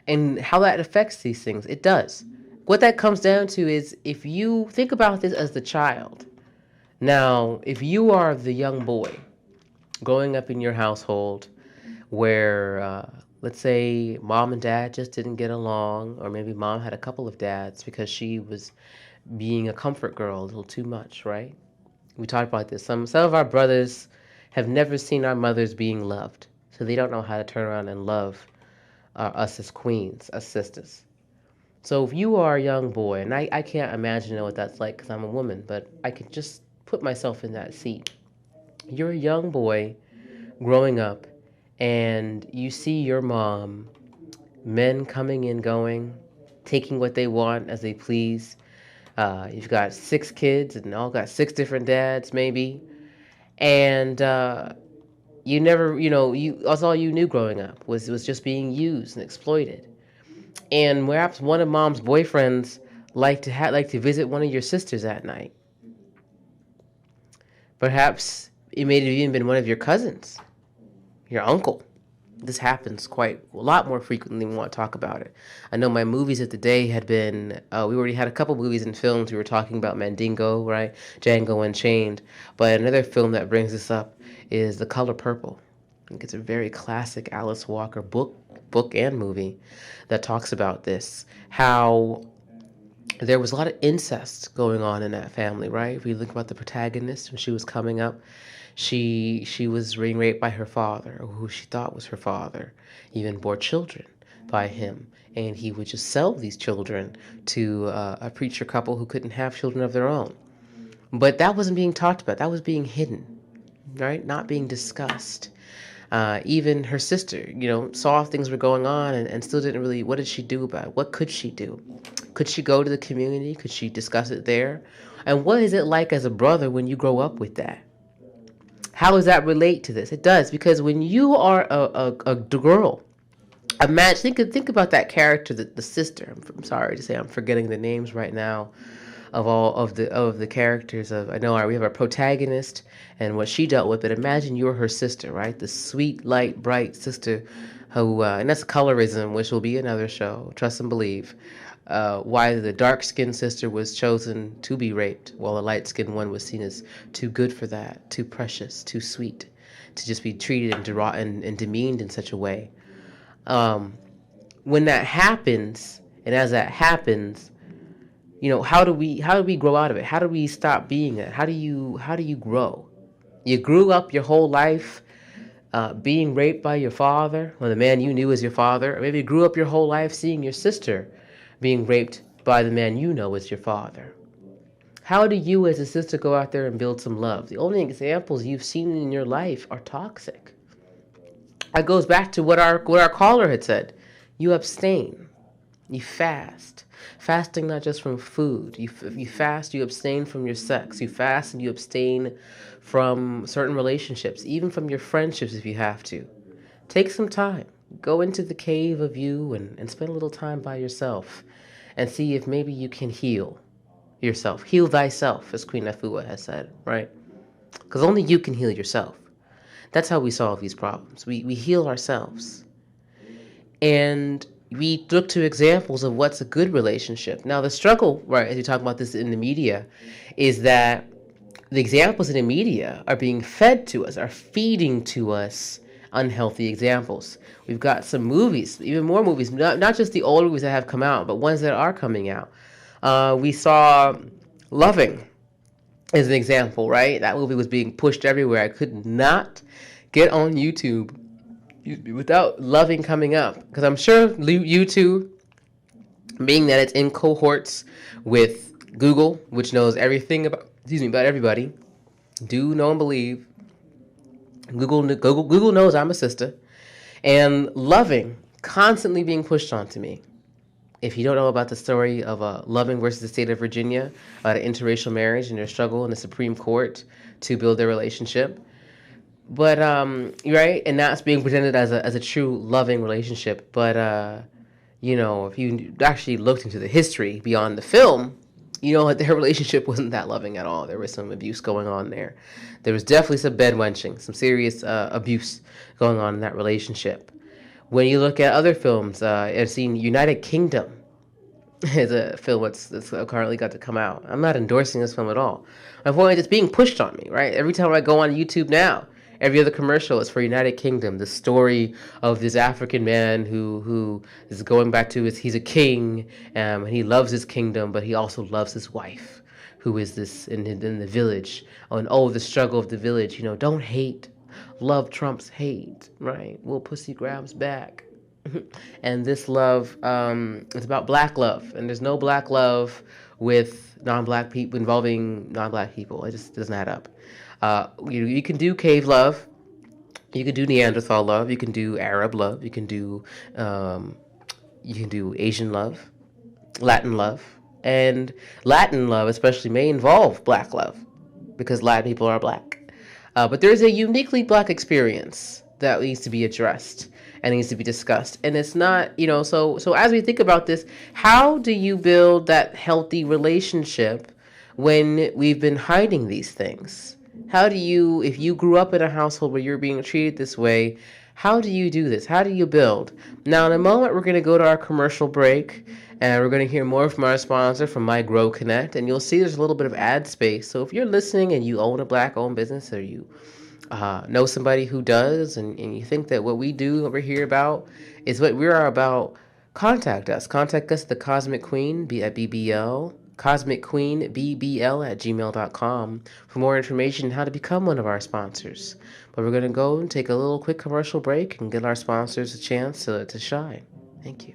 and how that affects these things. It does. What that comes down to is if you think about this as the child. Now, if you are the young boy growing up in your household where, let's say, mom and dad just didn't get along, or maybe mom had a couple of dads because she was being a comfort girl a little too much, right? We talked about this. Some of our brothers have never seen our mothers being loved, so they don't know how to turn around and love us as queens, as sisters. So if you are a young boy, and I can't imagine what that's like because I'm a woman, but I can just put myself in that seat. You're a young boy growing up, and you see your mom, men coming and going, taking what they want as they please. You've got 6 kids and all got 6 different dads, maybe. And you never, that's all you knew growing up was just being used and exploited. And perhaps one of mom's boyfriends like to visit one of your sisters at night. Perhaps it may have even been one of your cousins, your uncle. This happens quite a lot more frequently than we want to talk about it. I know my movies of the day had been, we already had a couple movies and films. We were talking about Mandingo, right? Django Unchained. But another film that brings this up is The Color Purple. I think it's a very classic Alice Walker book and movie that talks about this. How there was a lot of incest going on in that family, right? If we think about the protagonist when she was coming up, she was being raped by her father, or who she thought was her father, even bore children by him. And he would just sell these children to a preacher couple who couldn't have children of their own. But that wasn't being talked about. That was being hidden, right? Not being discussed. Even her sister, saw things were going on and still didn't really, what did she do about it? What could she do? Could she go to the community? Could she discuss it there? And what is it like as a brother when you grow up with that? How does that relate to this? It does, because when you are a girl, imagine, think about that character, the sister. I'm sorry to say I'm forgetting the names right now of all of the characters of. I know we have our protagonist and what she dealt with, but imagine you're her sister, right? The sweet, light, bright sister who, and that's colorism, which will be another show. Trust and believe. Why the dark-skinned sister was chosen to be raped, while the light-skinned one was seen as too good for that, too precious, too sweet, to just be treated and demeaned in such a way. When that happens, and as that happens, how do we grow out of it? How do we stop being that? How do you grow? You grew up your whole life being raped by your father, or the man you knew as your father, or maybe you grew up your whole life seeing your sister being raped by the man you know as your father. How do you as a sister go out there and build some love? The only examples you've seen in your life are toxic. That goes back to what our caller had said. You abstain. You fast. Fasting not just from food. You fast, you abstain from your sex. You fast and you abstain from certain relationships, even from your friendships if you have to. Take some time. Go into the cave of you and spend a little time by yourself and see if maybe you can heal yourself. Heal thyself, as Queen Afua has said, right? Because only you can heal yourself. That's how we solve these problems. We heal ourselves. And we look to examples of what's a good relationship. Now, the struggle, right, as you talk about this in the media, is that the examples in the media are being fed to us, are feeding to us unhealthy examples. We've got some movies, even more movies, not just the old movies that have come out, but ones that are coming out. We saw Loving as an example, right? That movie was being pushed everywhere. I could not get on YouTube without Loving coming up, because I'm sure YouTube, being that it's in cohorts with Google, which knows everything about everybody, do know and believe Google knows I'm a sister, and Loving constantly being pushed onto me. If you don't know about the story of Loving versus the state of Virginia, about an interracial marriage and their struggle in the Supreme Court to build their relationship, but right, and now it's being presented as a true loving relationship. But if you actually looked into the history beyond the film, that their relationship wasn't that loving at all. There was some abuse going on there. There was definitely some bedwenching, some serious abuse going on in that relationship. When you look at other films, I've seen United Kingdom is a film that's currently got to come out. I'm not endorsing this film at all. My point is it's being pushed on me, right? Every time I go on YouTube now, every other commercial is for United Kingdom, the story of this African man who is going back to he's a king, and he loves his kingdom, but he also loves his wife, who is this in the village. And the struggle of the village. Don't hate. Love trumps hate, right? Will pussy grabs back. And this love, it's about black love, and there's no black love with non-black people, involving non-black people. It just doesn't add up. You can do cave love, you can do Neanderthal love, you can do Arab love, you can do Asian love, Latin love, and Latin love especially may involve black love because Latin people are black. But there's a uniquely black experience that needs to be addressed and needs to be discussed. And it's not, so as we think about this, how do you build that healthy relationship when we've been hiding these things? How do you, if you grew up in a household where you're being treated this way, how do you do this? How do you build? Now, in a moment, we're going to go to our commercial break, and we're going to hear more from our sponsor, from My Grow Connect, and you'll see there's a little bit of ad space. So if you're listening and you own a black-owned business, or you know somebody who does, and you think that what we do over here about is what we are about, contact us. Contact us at the Cosmic Queen at BBL, Cosmic Queen BBL at gmail.com for more information on how to become one of our sponsors. But we're going to go and take a little quick commercial break and give our sponsors a chance to shine. Thank you.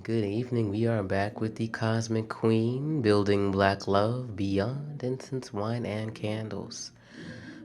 Good evening. We are back with the Cosmic Queen, building black love beyond incense, wine, and candles.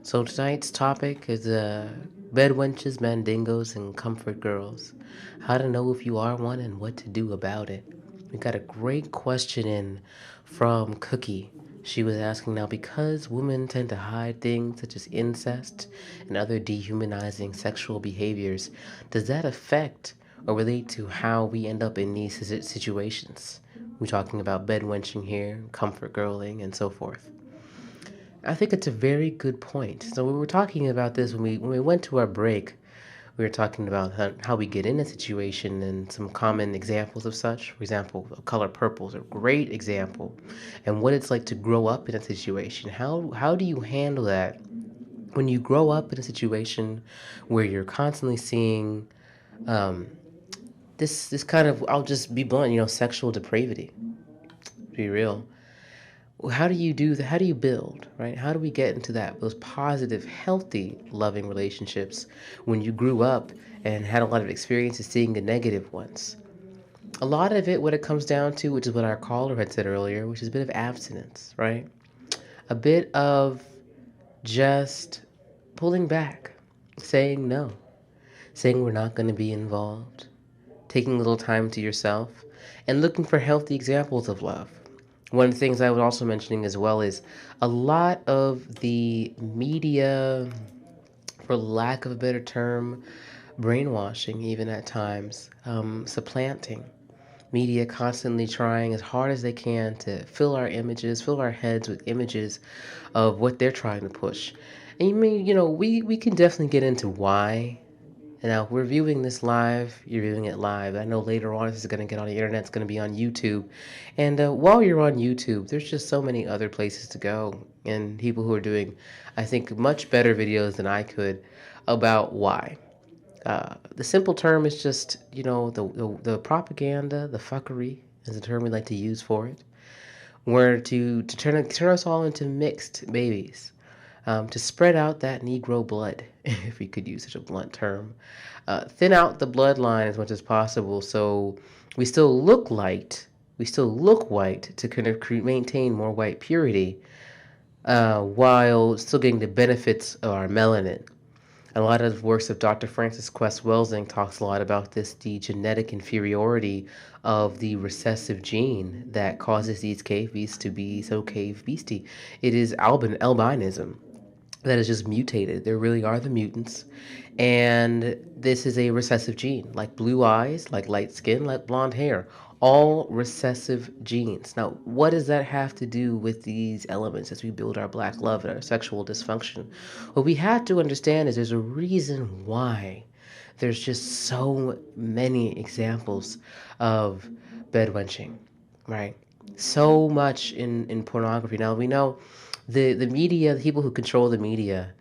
So tonight's topic is bedwenches, mandingos, and comfort girls. How to know if you are one and what to do about it. We got a great question in from Cookie. She was asking now because women tend to hide things such as incest and other dehumanizing sexual behaviors, does that affect or relate to how we end up in these situations? We're talking about bedwenching here, comfort girling, and so forth. I think it's a very good point. So we were talking about this when we went to our break. We were talking about how we get in a situation and some common examples of such. For example, the color purple is a great example, and what it's like to grow up in a situation. How do you handle that when you grow up in a situation where you're constantly seeing um, this kind of, I'll just be blunt, sexual depravity. To be real, how do you do that? How do you build, right? How do we get into those positive, healthy, loving relationships when you grew up and had a lot of experiences seeing the negative ones? A lot of it, what it comes down to, which is what our caller had said earlier, which is a bit of abstinence, right? A bit of just pulling back, saying no, saying we're not going to be involved, taking a little time to yourself, and looking for healthy examples of love. One of the things I was also mentioning as well is a lot of the media, for lack of a better term, brainwashing, even at times, supplanting. Media constantly trying as hard as they can to fill our images, fill our heads with images of what they're trying to push. And we can definitely get into why. And now, if we're viewing this live, you're viewing it live. I know later on this is going to get on the internet, it's going to be on YouTube. And while you're on YouTube, there's just so many other places to go. And people who are doing, I think, much better videos than I could about why. The simple term is just, the propaganda, the fuckery is the term we like to use for it. Where to turn us all into mixed babies. To spread out that Negro blood, if we could use such a blunt term. Thin out the bloodline as much as possible so we still look light, we still look white to kind of maintain more white purity while still getting the benefits of our melanin. A lot of works of Dr. Francis Quest Welsing talks a lot about this, the genetic inferiority of the recessive gene that causes these cave beasts to be so cave beasty. It is albinism that is just mutated. There really are the mutants. And this is a recessive gene, like blue eyes, like light skin, like blonde hair, all recessive genes. Now, what does that have to do with these elements as we build our black love and our sexual dysfunction? What we have to understand is there's a reason why there's just so many examples of bedwenching, right? So much in pornography. Now, we know the media, the people who control the media,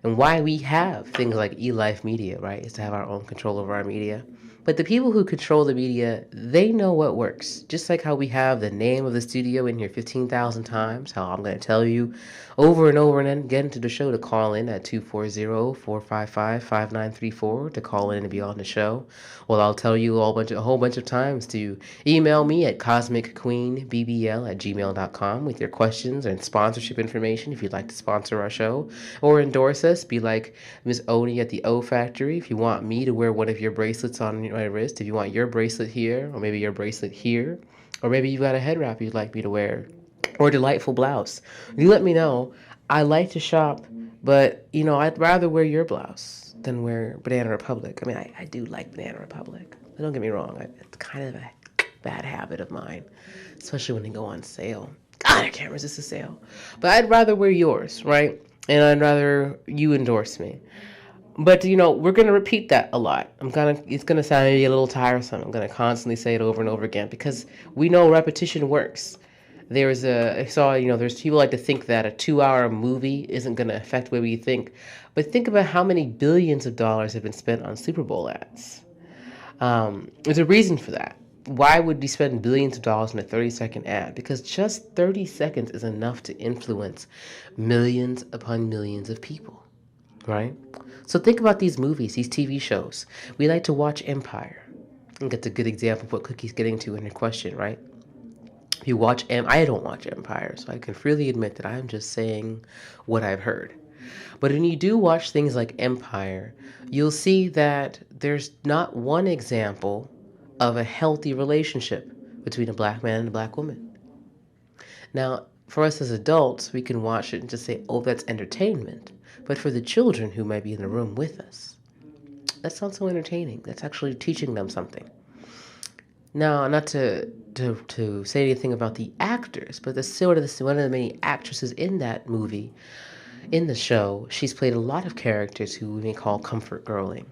and why we have things like eLife Media, right, is to have our own control over our media. But the people who control the media, they know what works. Just like how we have the name of the studio in here 15,000 times, how I'm going to tell you over and over and then get into the show to call in at 240-455-5934 to call in and be on the show. Well, I'll tell you a whole bunch of times to email me at cosmicqueenbbl@gmail.com with your questions and sponsorship information if you'd like to sponsor our show or endorse us. Be like Miss Oni at the O Factory. If you want me to wear one of your bracelets on my wrist, if you want your bracelet here, or maybe your bracelet here, or maybe you've got a head wrap you'd like me to wear, or a delightful blouse, you let me know. I like to shop, but I'd rather wear your blouse than wear Banana Republic. I mean, I do like Banana Republic. Don't get me wrong. It's kind of a bad habit of mine, especially when they go on sale. God, I can't resist a sale. But I'd rather wear yours, right? And I'd rather you endorse me. But we're gonna repeat that a lot. It's gonna sound maybe a little tiresome. I'm gonna constantly say it over and over again because we know repetition works. I saw, there's people like to think that a 2-hour movie isn't gonna affect the way we think, but think about how many billions of dollars have been spent on Super Bowl ads. There's a reason for that. Why would we spend billions of dollars on a 30-second ad? Because just 30 seconds is enough to influence millions upon millions of people, right? So think about these movies, these TV shows. We like to watch Empire. I think that's a good example of what Cookie's getting to in her question, right? If you watch I don't watch Empire, so I can freely admit that I'm just saying what I've heard. But when you do watch things like Empire, you'll see that there's not one example of a healthy relationship between a black man and a black woman. Now, for us as adults, we can watch it and just say, oh, that's entertainment. But for the children who might be in the room with us, that's not so entertaining. That's actually teaching them something. Now, not to say anything about the actors, but one of the many actresses in that movie, in the show, she's played a lot of characters who we may call comfort girling.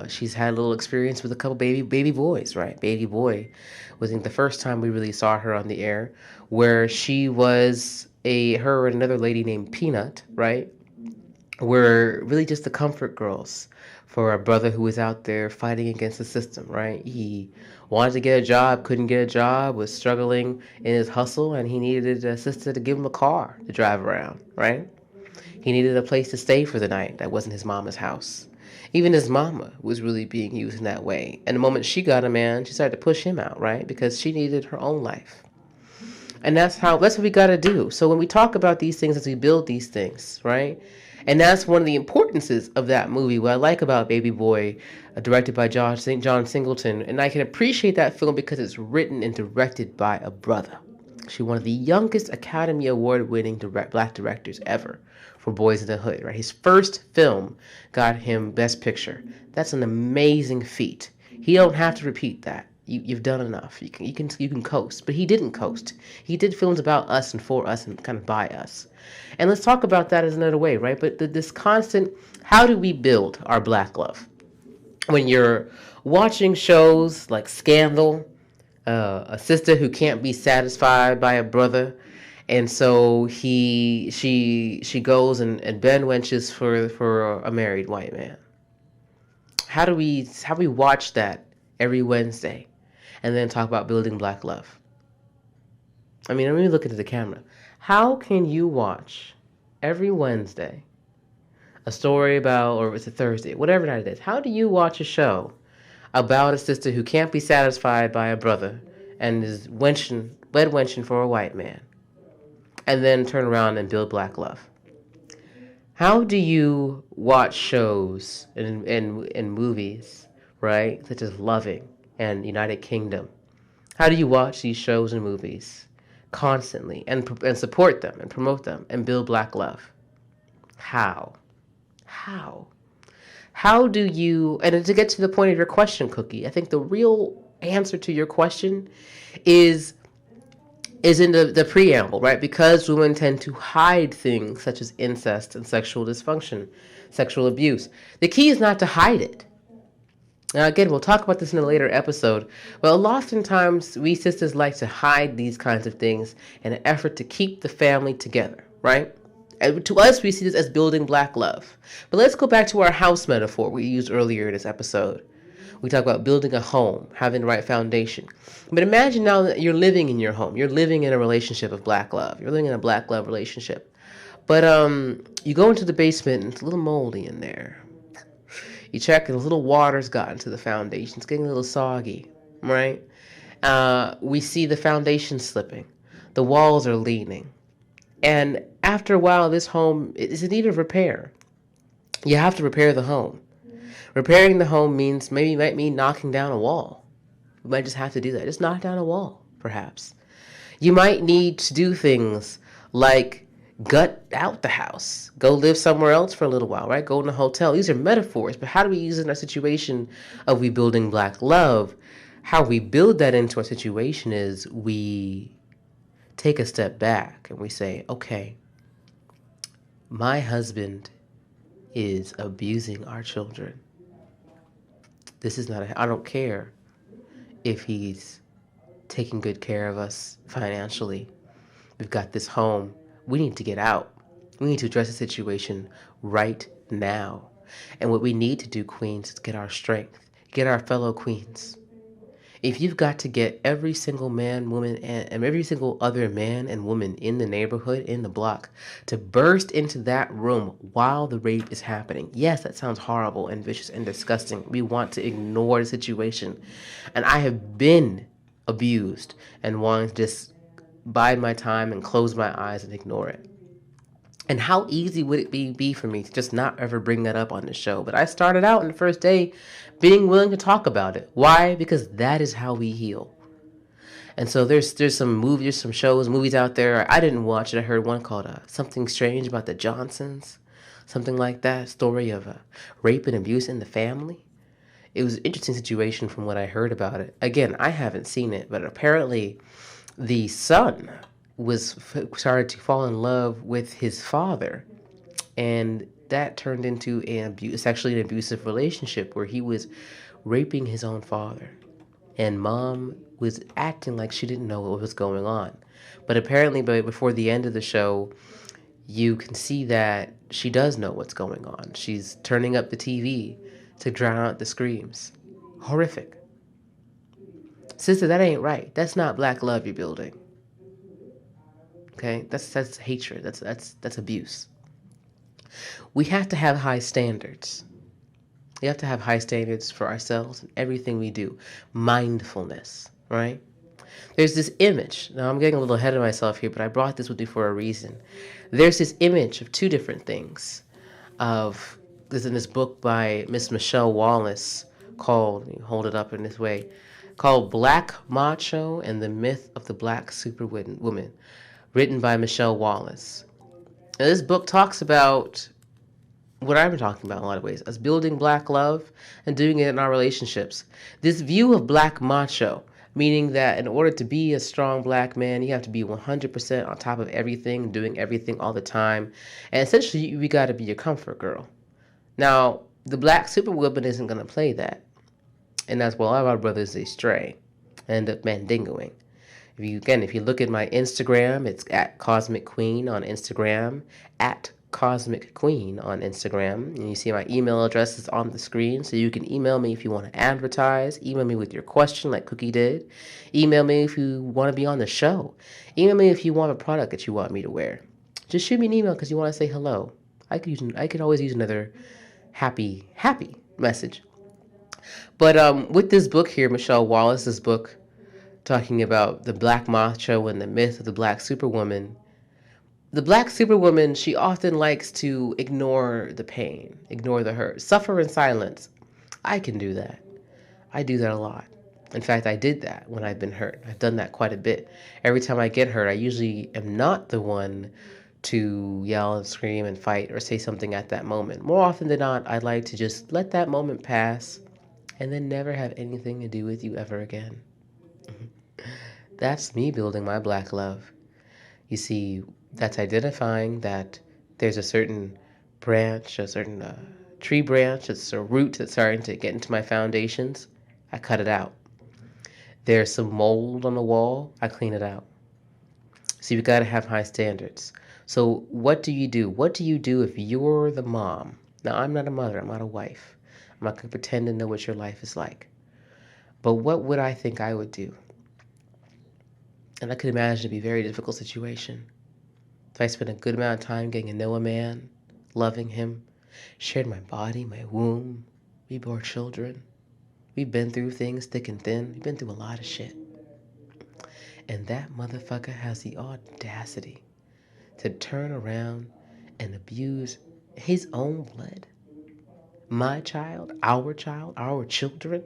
She's had a little experience with a couple baby boys, right? Baby boy was, I think, the first time we really saw her on the air, where she was her and another lady named Peanut, right? Were really just the comfort girls for a brother who was out there fighting against the system, right? He wanted to get a job, couldn't get a job, was struggling in his hustle, and he needed a sister to give him a car to drive around, right? He needed a place to stay for the night that wasn't his mama's house. Even his mama was really being used in that way. And the moment she got a man, she started to push him out, right? Because she needed her own life. And that's what we got to do. So when we talk about these things, as we build these things, right? And that's one of the importances of that movie. What I like about Baby Boy, directed by John Singleton, and I can appreciate that film because it's written and directed by a brother. She's one of the youngest Academy Award-winning black directors ever for Boys in the Hood. Right, his first film got him Best Picture. That's an amazing feat. He don't have to repeat that. You've done enough. You can coast, but he didn't coast. He did films about us and for us and kind of by us. And let's talk about that as another way, right? But this constant, how do we build our black love? When you're watching shows like Scandal, a sister who can't be satisfied by a brother, and so she goes and Ben wenches for a married white man. How do we watch that every Wednesday, and then talk about building black love? I mean, let me look into the camera. How can you watch every Wednesday a story about, or it's a Thursday, whatever night it is? How do you watch a show about a sister who can't be satisfied by a brother and is wenching for a white man, and then turn around and build black love? How do you watch shows and movies, right, such as Loving and United Kingdom? How do you watch these shows and movies constantly and support them and promote them and build black love? How? How do you, and to get to the point of your question, Cookie, I think the real answer to your question is in the preamble, right? Because women tend to hide things such as incest and sexual dysfunction, sexual abuse. The key is not to hide it. Now, again, we'll talk about this in a later episode, but oftentimes we sisters like to hide these kinds of things in an effort to keep the family together, right? And to us, we see this as building black love. But let's go back to our house metaphor we used earlier in this episode. We talk about building a home, having the right foundation. But imagine now that you're living in your home. You're living in a relationship of black love. You're living in a black love relationship. But you go into the basement and it's a little moldy in there. You check and a little water's gotten to the foundation. It's getting a little soggy, right? We see the foundation slipping. The walls are leaning. And after a while, this home is in need of repair. You have to repair the home. Repairing the home might mean knocking down a wall. You might just have to do that. Just knock down a wall, perhaps. You might need to do things like gut out the house. Go live somewhere else for a little while, right? Go in a hotel. These are metaphors, but how do we use it in our situation of we building black love? How we build that into our situation is we take a step back and we say, okay, my husband is abusing our children. This is not, I don't care if he's taking good care of us financially. We've got this home. We need to get out. We need to address the situation right now. And what we need to do, queens, is get our strength, get our fellow queens If you've got to get every single man, woman, and every single other man and woman in the neighborhood, in the block, to burst into that room while the rape is happening, yes, that sounds horrible and vicious and disgusting. We want to ignore the situation. And I have been abused and wanting to just bide my time and close my eyes and ignore it. And how easy would it be for me to just not ever bring that up on the show? But I started out in the first day being willing to talk about it. Why? Because that is how we heal. And so there's some movies, some shows, movies out there. I didn't watch it. I heard one called Something Strange About the Johnsons, something like that. Story of rape and abuse in the family. It was an interesting situation from what I heard about it. Again, I haven't seen it, but apparently the son was started to fall in love with his father, and that turned into sexually an abusive relationship where he was raping his own father, and mom was acting like she didn't know what was going on. But apparently, before the end of the show, you can see that she does know what's going on. She's turning up the TV to drown out the screams. Horrific. Sister, that ain't right. That's not black love you're building. Okay? That's hatred. That's abuse. We have to have high standards. We have to have high standards for ourselves and everything we do. Mindfulness, right? There's this image. Now, I'm getting a little ahead of myself here, but I brought this with me for a reason. There's this image of two different things. There's in this book by Miss Michelle Wallace called, you hold it up in this way, called Black Macho and the Myth of the Black Superwoman, written by Michelle Wallace. Now, this book talks about what I've been talking about in a lot of ways, us building black love and doing it in our relationships. This view of black macho, meaning that in order to be a strong black man, you have to be 100% on top of everything, doing everything all the time. And essentially, we got to be your comfort girl. Now, the black superwoman isn't going to play that. And that's why a lot of our brothers, they stray, end up mandingoing. If you look at my Instagram, it's at Cosmic Queen on Instagram, at Cosmic Queen on Instagram. And you see my email address is on the screen, so you can email me if you want to advertise. Email me with your question like Cookie did. Email me if you want to be on the show. Email me if you want a product that you want me to wear. Just shoot me an email because you want to say hello. I could always use another happy message. But with this book here, Michelle Wallace's book, talking about the black macho and the myth of the black superwoman. The black superwoman, she often likes to ignore the pain, ignore the hurt, suffer in silence. I can do that. I do that a lot. In fact, I did that when I've been hurt. I've done that quite a bit. Every time I get hurt, I usually am not the one to yell and scream and fight or say something at that moment. More often than not, I like to just let that moment pass and then never have anything to do with you ever again. That's me building my black love. You see, that's identifying that there's a certain branch, a certain tree branch, it's a root that's starting to get into my foundations. I cut it out. There's some mold on the wall. I clean it out. See, we got to have high standards. So what do you do? What do you do if you're the mom? Now, I'm not a mother. I'm not a wife. I'm not going to pretend to know what your life is like. But what would I think I would do? And I could imagine it'd be a very difficult situation. If I spent a good amount of time getting to know a man, loving him, shared my body, my womb, we bore children. We've been through things thick and thin. We've been through a lot of shit. And that motherfucker has the audacity to turn around and abuse his own blood. My child, our children.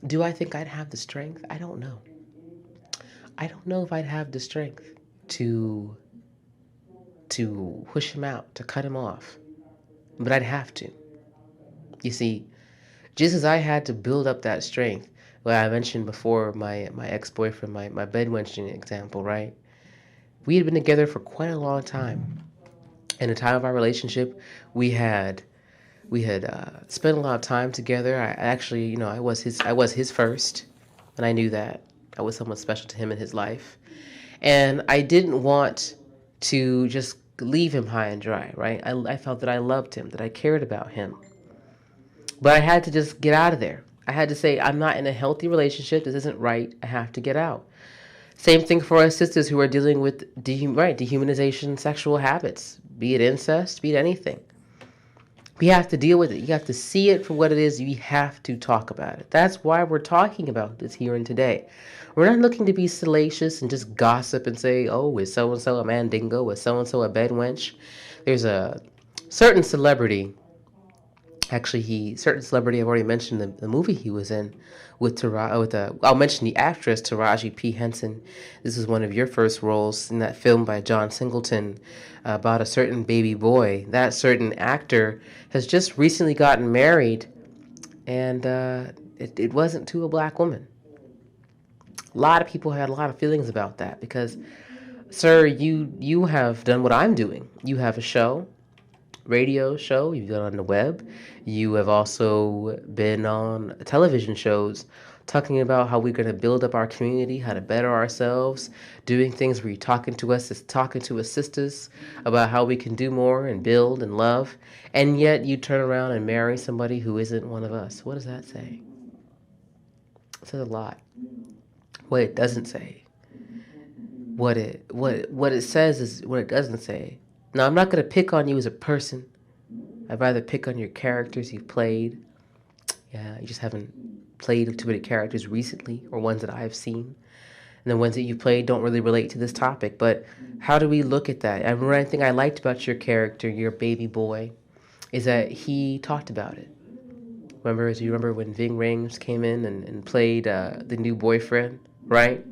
Do I think I'd have the strength? I don't know. I don't know if I'd have the strength to push him out, to cut him off. But I'd have to. You see, just as I had to build up that strength, well, I mentioned before my ex-boyfriend, my bedwenching example, right? We had been together for quite a long time. In the time of our relationship, we had spent a lot of time together. I actually, I was his first, and I knew that. I was someone special to him in his life. And I didn't want to just leave him high and dry, right? I felt that I loved him, that I cared about him. But I had to just get out of there. I had to say, I'm not in a healthy relationship. This isn't right. I have to get out. Same thing for our sisters who are dealing with dehumanization, sexual habits, be it incest, be it anything. We have to deal with it. You have to see it for what it is. You have to talk about it. That's why we're talking about this here and today. We're not looking to be salacious and just gossip and say, oh, is so and so a mandingo? Is so and so a bedwench? There's a certain celebrity. Actually, certain celebrity I've already mentioned the movie he was in I'll mention the actress Taraji P. Henson. This is one of your first roles in that film by John Singleton about a certain baby boy. That certain actor has just recently gotten married, and it wasn't to a black woman. A lot of people had a lot of feelings about that because, sir, you have done what I'm doing. You have a show, radio show, you've done on the web. You have also been on television shows talking about how we're going to build up our community, how to better ourselves, doing things where you're talking to us sisters about how we can do more and build and love. And yet you turn around and marry somebody who isn't one of us. What does that say? It says a lot. What it doesn't say. What it says is what it doesn't say. Now, I'm not going to pick on you as a person. I'd rather pick on your characters you've played. Yeah, you just haven't played too many characters recently, or ones that I've seen. And the ones that you played don't really relate to this topic. But how do we look at that? And one thing I liked about your character, your baby boy, is that he talked about it. Do you remember when Ving Rhames came in and played the new boyfriend, right?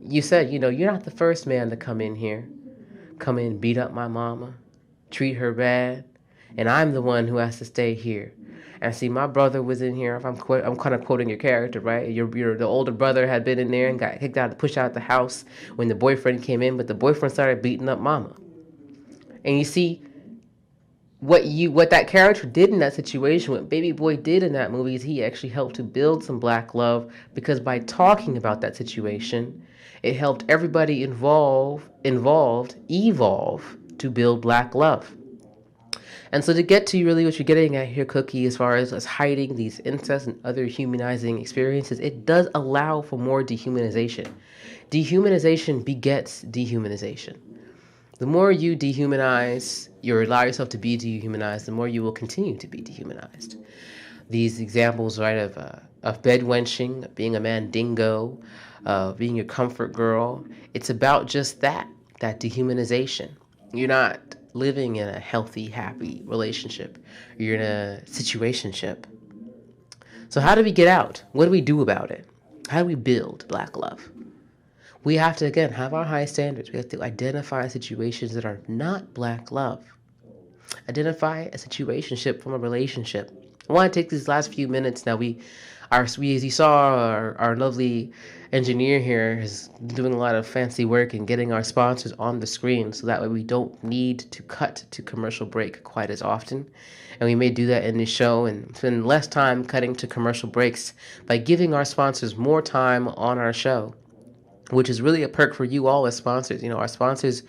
You said, you're not the first man to come in here, come in, beat up my mama, treat her bad, and I'm the one who has to stay here. And see, my brother was in here. I'm kind of quoting your character, right? The older brother had been in there and got kicked out, pushed out the house when the boyfriend came in, but the boyfriend started beating up mama. And you see, what that character did in that situation, what Baby Boy did in that movie, is he actually helped to build some black love, because by talking about that situation, it helped everybody involved evolve to build black love. And so to get to really what you're getting at here, Cookie, as far as us hiding these incest and other humanizing experiences, it does allow for more dehumanization. Dehumanization begets dehumanization. The more you dehumanize, you allow yourself to be dehumanized, the more you will continue to be dehumanized. These examples, right, of bedwenching, of being a mandingo, being a comfort girl, it's about just that dehumanization. You're not living in a healthy, happy relationship. You're in a situationship. So how do we get out? What do we do about it? How do we build black love? We have to, again, have our high standards. We have to identify situations that are not black love. Identify a situationship from a relationship. I want to take these last few minutes now. As you saw, our lovely engineer here is doing a lot of fancy work and getting our sponsors on the screen, so that way we don't need to cut to commercial break quite as often. And we may do that in this show and spend less time cutting to commercial breaks by giving our sponsors more time on our show, which is really a perk for you all as sponsors. Our sponsors,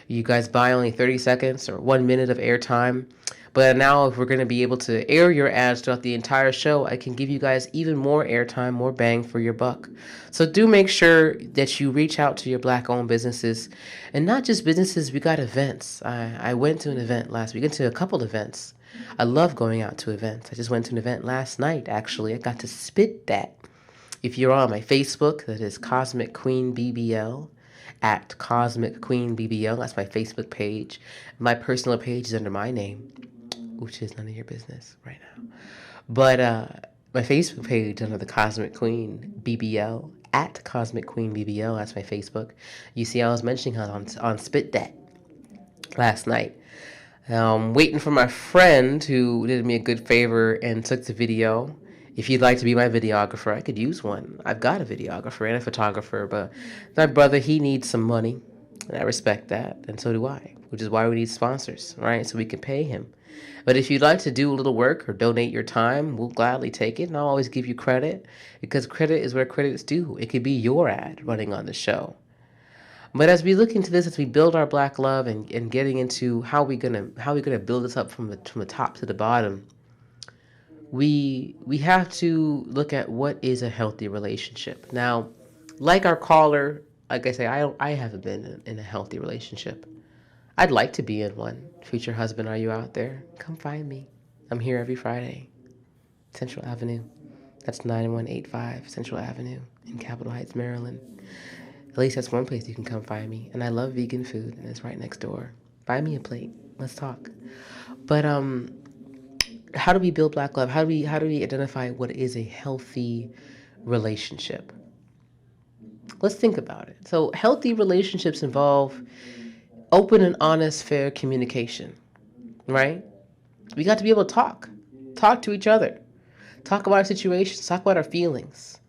you guys buy only 30 seconds or 1 minute of airtime. But now if we're going to be able to air your ads throughout the entire show, I can give you guys even more airtime, more bang for your buck. So do make sure that you reach out to your black-owned businesses. And not just businesses, we got events. I went to an event last week. I went to a couple events. I love going out to events. I just went to an event last night, actually. I got to spit that. If you're on my Facebook, that is Cosmic Queen BBL, at Cosmic Queen BBL. That's my Facebook page. My personal page is under my name, which is none of your business right now. But my Facebook page under the Cosmic Queen BBL, at Cosmic Queen BBL, that's my Facebook. You see, I was mentioning her on Spit That last night. Waiting for my friend who did me a good favor and took the video. If you'd like to be my videographer, I could use one. I've got a videographer and a photographer, but my brother, he needs some money, and I respect that, and so do I, which is why we need sponsors, right? So we can pay him. But if you'd like to do a little work or donate your time, we'll gladly take it, and I'll always give you credit, because credit is where credit's due. It could be your ad running on the show. But as we look into this, as we build our black love and getting into how we gonna build this up from the top to the bottom, we have to look at what is a healthy relationship. Now, like our caller, like I say, I haven't been in a healthy relationship. I'd like to be in one. Future husband, are you out there? Come find me. I'm here every Friday. Central Avenue. That's 9185 Central Avenue in Capitol Heights, Maryland. At least that's one place you can come find me. And I love vegan food, and it's right next door. Buy me a plate. Let's talk. But how do we build black love? How do we identify what is a healthy relationship? Let's think about it. So healthy relationships involve open and honest, fair communication, right? We got to be able to talk to each other, talk about our situations, talk about our feelings.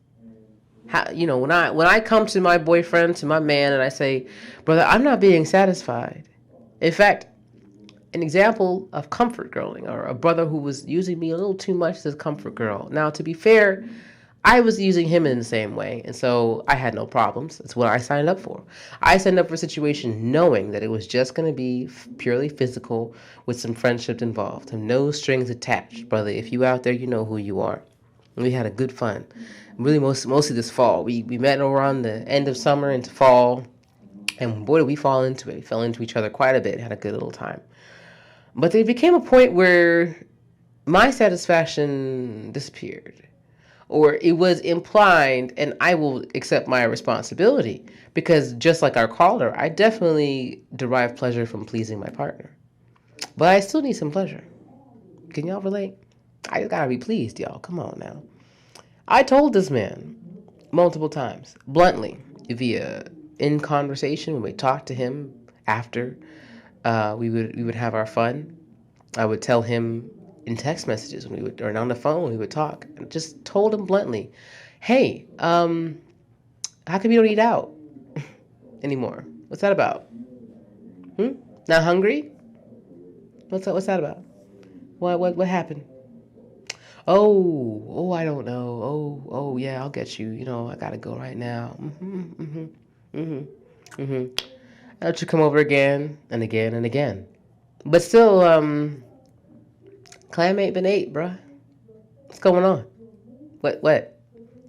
How, when I come to my boyfriend, to my man, and I say, brother, I'm not being satisfied. In fact, an example of comfort girling, or a brother who was using me a little too much as comfort girl. Now, to be fair, I was using him in the same way, and so I had no problems. That's what I signed up for. I signed up for a situation knowing that it was just going to be purely physical with some friendship involved and no strings attached. Brother, if you out there, you know who you are. And we had a good fun. Really, mostly this fall. We met around the end of summer into fall, and boy, did we fall into it. We fell into each other quite a bit, had a good little time. But there became a point where my satisfaction disappeared, or it was implied, and I will accept my responsibility, because just like our caller, I definitely derive pleasure from pleasing my partner. But I still need some pleasure. Can y'all relate? I just gotta be pleased, y'all. Come on now. I told this man multiple times, bluntly, via in conversation when we talked to him after we would have our fun. I would tell him in text messages when we would, or on the phone when we would talk, and just told him bluntly, "Hey, how come you don't eat out anymore? What's that about? Not hungry? What's that about? What happened? Oh, I don't know. Oh, yeah, I'll get you. I gotta go right now. I'll let you come over again and again and again. But still, clam ain't been ate, bruh. What's going on? What?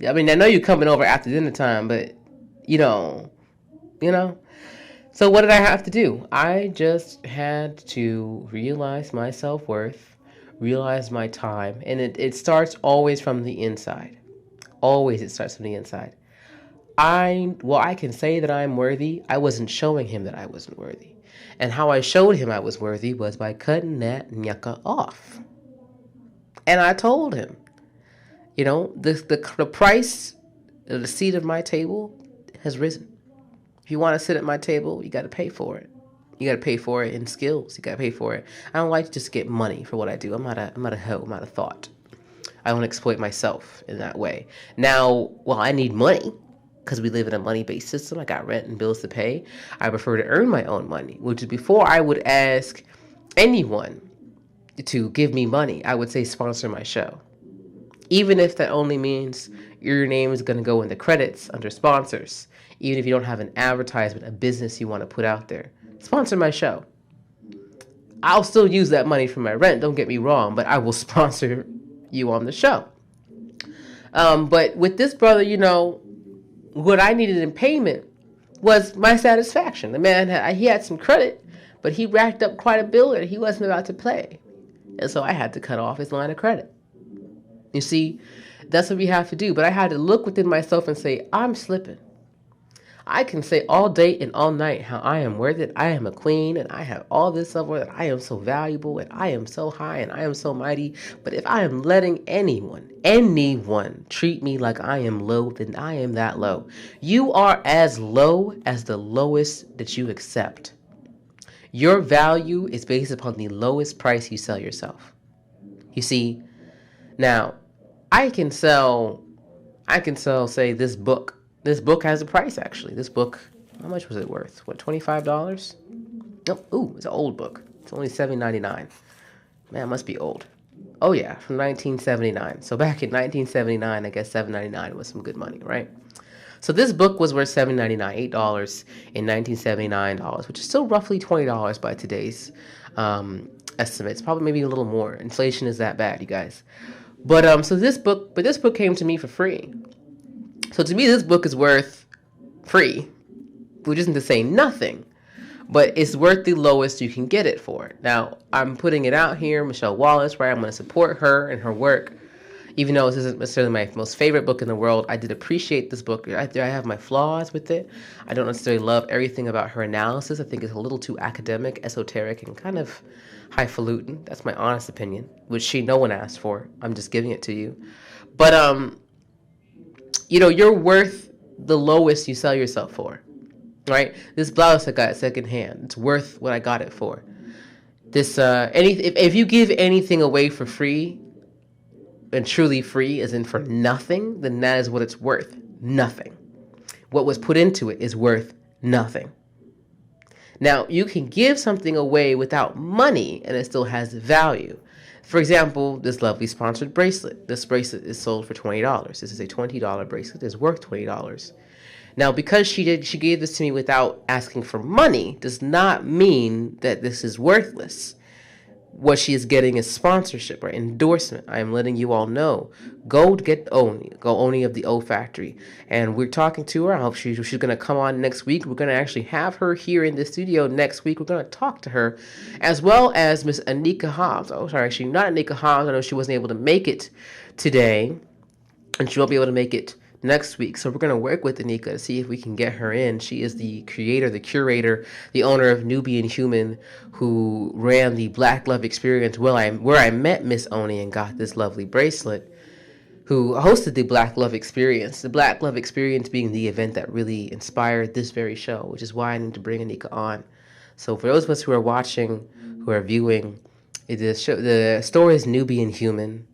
I mean, I know you're coming over after dinner time, but you know, you know. So what did I have to do? I just had to realize my self-worth, realize my time, and it starts always from the inside. Always it starts from the inside. I can say that I'm worthy. I wasn't showing him that I wasn't worthy. And how I showed him I was worthy was by cutting that nyaka off. And I told him, the price of the seat of my table has risen. If you want to sit at my table, you got to pay for it. You got to pay for it in skills. You got to pay for it. I don't like to just get money for what I do. I'm not a hoe. I'm not a thought. I don't exploit myself in that way. Now, while I need money, because we live in a money-based system, I got rent and bills to pay, I prefer to earn my own money, which is before I would ask anyone to give me money, I would say sponsor my show. Even if that only means your name is going to go in the credits under sponsors. Even if you don't have an advertisement, a business you want to put out there. Sponsor my show. I'll still use that money for my rent, don't get me wrong, but I will sponsor you on the show. But with this brother, what I needed in payment was my satisfaction. The man he had some credit, but he racked up quite a bill that he wasn't about to pay. And so I had to cut off his line of credit. You see, that's what we have to do. But I had to look within myself and say, I'm slipping. I can say all day and all night how I am worth it. I am a queen and I have all this self-worth. I am so valuable and I am so high and I am so mighty. But if I am letting anyone treat me like I am low, then I am that low. You are as low as the lowest that you accept. Your value is based upon the lowest price you sell yourself. You see, now I can sell, say, this book. This book has a price, actually. This book, how much was it worth? What, $25? Nope. Ooh, it's an old book. It's only $7.99. Man, it must be old. Oh, yeah, from 1979. So back in 1979, I guess $7.99 was some good money, right? So this book was worth $7.99, $8 in 1979, which is still roughly $20 by today's estimates. Probably maybe a little more. Inflation is that bad, you guys. But this book came to me for free. So to me, this book is worth free, which isn't to say nothing, but it's worth the lowest you can get it for. Now, I'm putting it out here, Michelle Wallace, right? I'm going to support her and her work. Even though this isn't necessarily my most favorite book in the world, I did appreciate this book. I have my flaws with it. I don't necessarily love everything about her analysis. I think it's a little too academic, esoteric, and kind of highfalutin. That's my honest opinion, which no one asked for. I'm just giving it to you. But you're worth the lowest you sell yourself for, right? This blouse I got secondhand. It's worth what I got it for. This if you give anything away for free, and truly free as in for nothing, then that is what it's worth. Nothing. What was put into it is worth nothing. Now, you can give something away without money and it still has value. For example, this lovely sponsored bracelet. This bracelet is sold for $20. This is a $20 bracelet. It's worth $20. Now, because she gave this to me without asking for money, does not mean that this is worthless. What she is getting is sponsorship or endorsement. I am letting you all know. Go get Oni. Go Oni of the O Factory. And we're talking to her. I hope she's going to come on next week. We're going to actually have her here in the studio next week. We're going to talk to her, as well as Miss Anika Hobbs. Oh, sorry, actually not Anika Hobbs. I know she wasn't able to make it today, and she won't be able to make it next week. So we're going to work with Anika to see if we can get her in. She is the creator, the curator, the owner of Nubian Human, who ran the Black Love Experience where I met Miss Oni and got this lovely bracelet, who hosted the Black Love Experience. The Black Love Experience being the event that really inspired this very show, which is why I need to bring Anika on. So for those of us who are watching, who are viewing, the store is Nubian Human.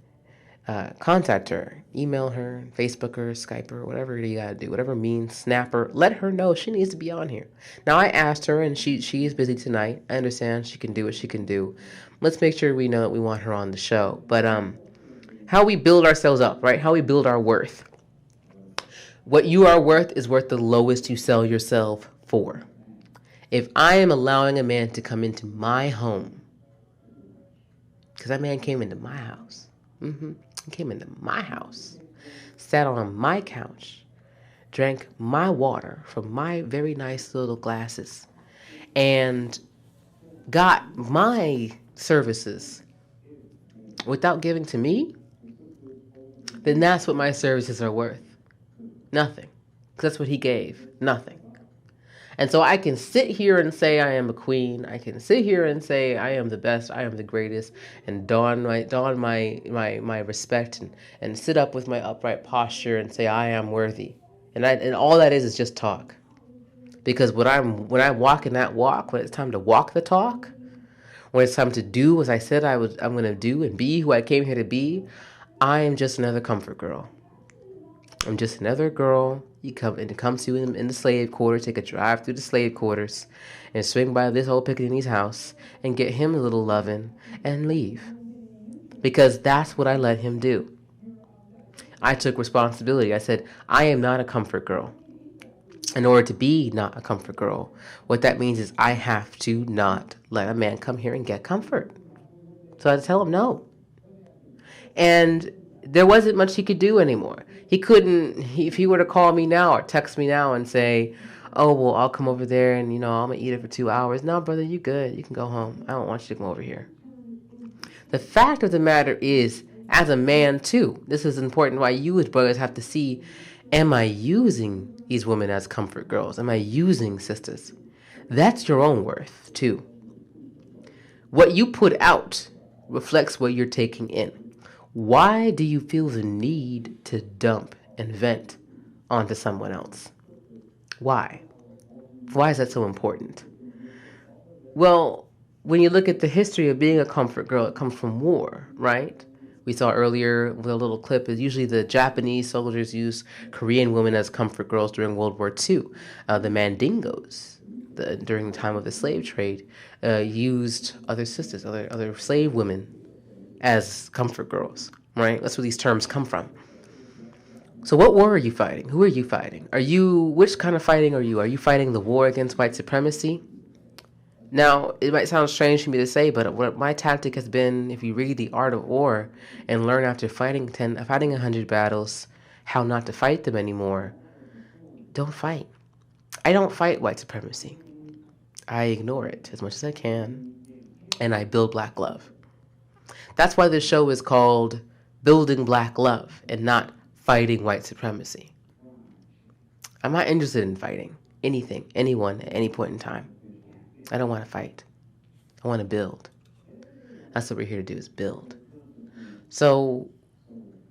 Contact her, email her, Facebook her, Skype her, whatever you gotta do, whatever means, snap her, let her know she needs to be on here. Now I asked her and she is busy tonight. I understand she can do what she can do. Let's make sure we know that we want her on the show. But how we build ourselves up, right? How we build our worth. What you are worth is worth the lowest you sell yourself for. If I am allowing a man to come into my home, because that man came into my house, he came into my house, sat on my couch, drank my water from my very nice little glasses, and got my services without giving to me, then that's what my services are worth. Nothing. Because that's what he gave. Nothing. And so I can sit here and say I am a queen. I can sit here and say I am the best, I am the greatest, and don my respect and sit up with my upright posture and say I am worthy. And all that is just talk. Because when I'm walking that walk, when it's time to walk the talk, when it's time to do what I said I'm going to do and be who I came here to be, I am just another comfort girl. I'm just another girl. You come to in the slave quarter, take a drive through the slave quarters, and swing by this old Pickaninny's house and get him a little loving and leave. Because that's what I let him do. I took responsibility. I said, I am not a comfort girl. In order to be not a comfort girl, what that means is I have to not let a man come here and get comfort. So I had to tell him no. And there wasn't much he could do anymore. He couldn't, if he were to call me now or text me now and say, oh, well, I'll come over there and, I'm going to eat it for 2 hours. No, brother, you good. You can go home. I don't want you to come over here. The fact of the matter is, as a man, too, this is important why you as brothers have to see, am I using these women as comfort girls? Am I using sisters? That's your own worth, too. What you put out reflects what you're taking in. Why do you feel the need to dump and vent onto someone else? Why? Why is that so important? Well, when you look at the history of being a comfort girl, it comes from war, right? We saw earlier with a little clip is usually the Japanese soldiers used Korean women as comfort girls during World War II. The Mandingos, during the time of the slave trade, used other sisters, other slave women as comfort girls, right? That's where these terms come from. So what war are you fighting? Who are you fighting? Which kind of fighting are you? Are you fighting the war against white supremacy? Now, it might sound strange for me to say, but what my tactic has been, if you read The Art of War and learn after fighting 100 battles, how not to fight them anymore, don't fight. I don't fight white supremacy. I ignore it as much as I can, and I build black love. That's why this show is called Building Black Love and not Fighting White Supremacy. I'm not interested in fighting anything, anyone, at any point in time. I don't want to fight. I want to build. That's what we're here to do, is build. So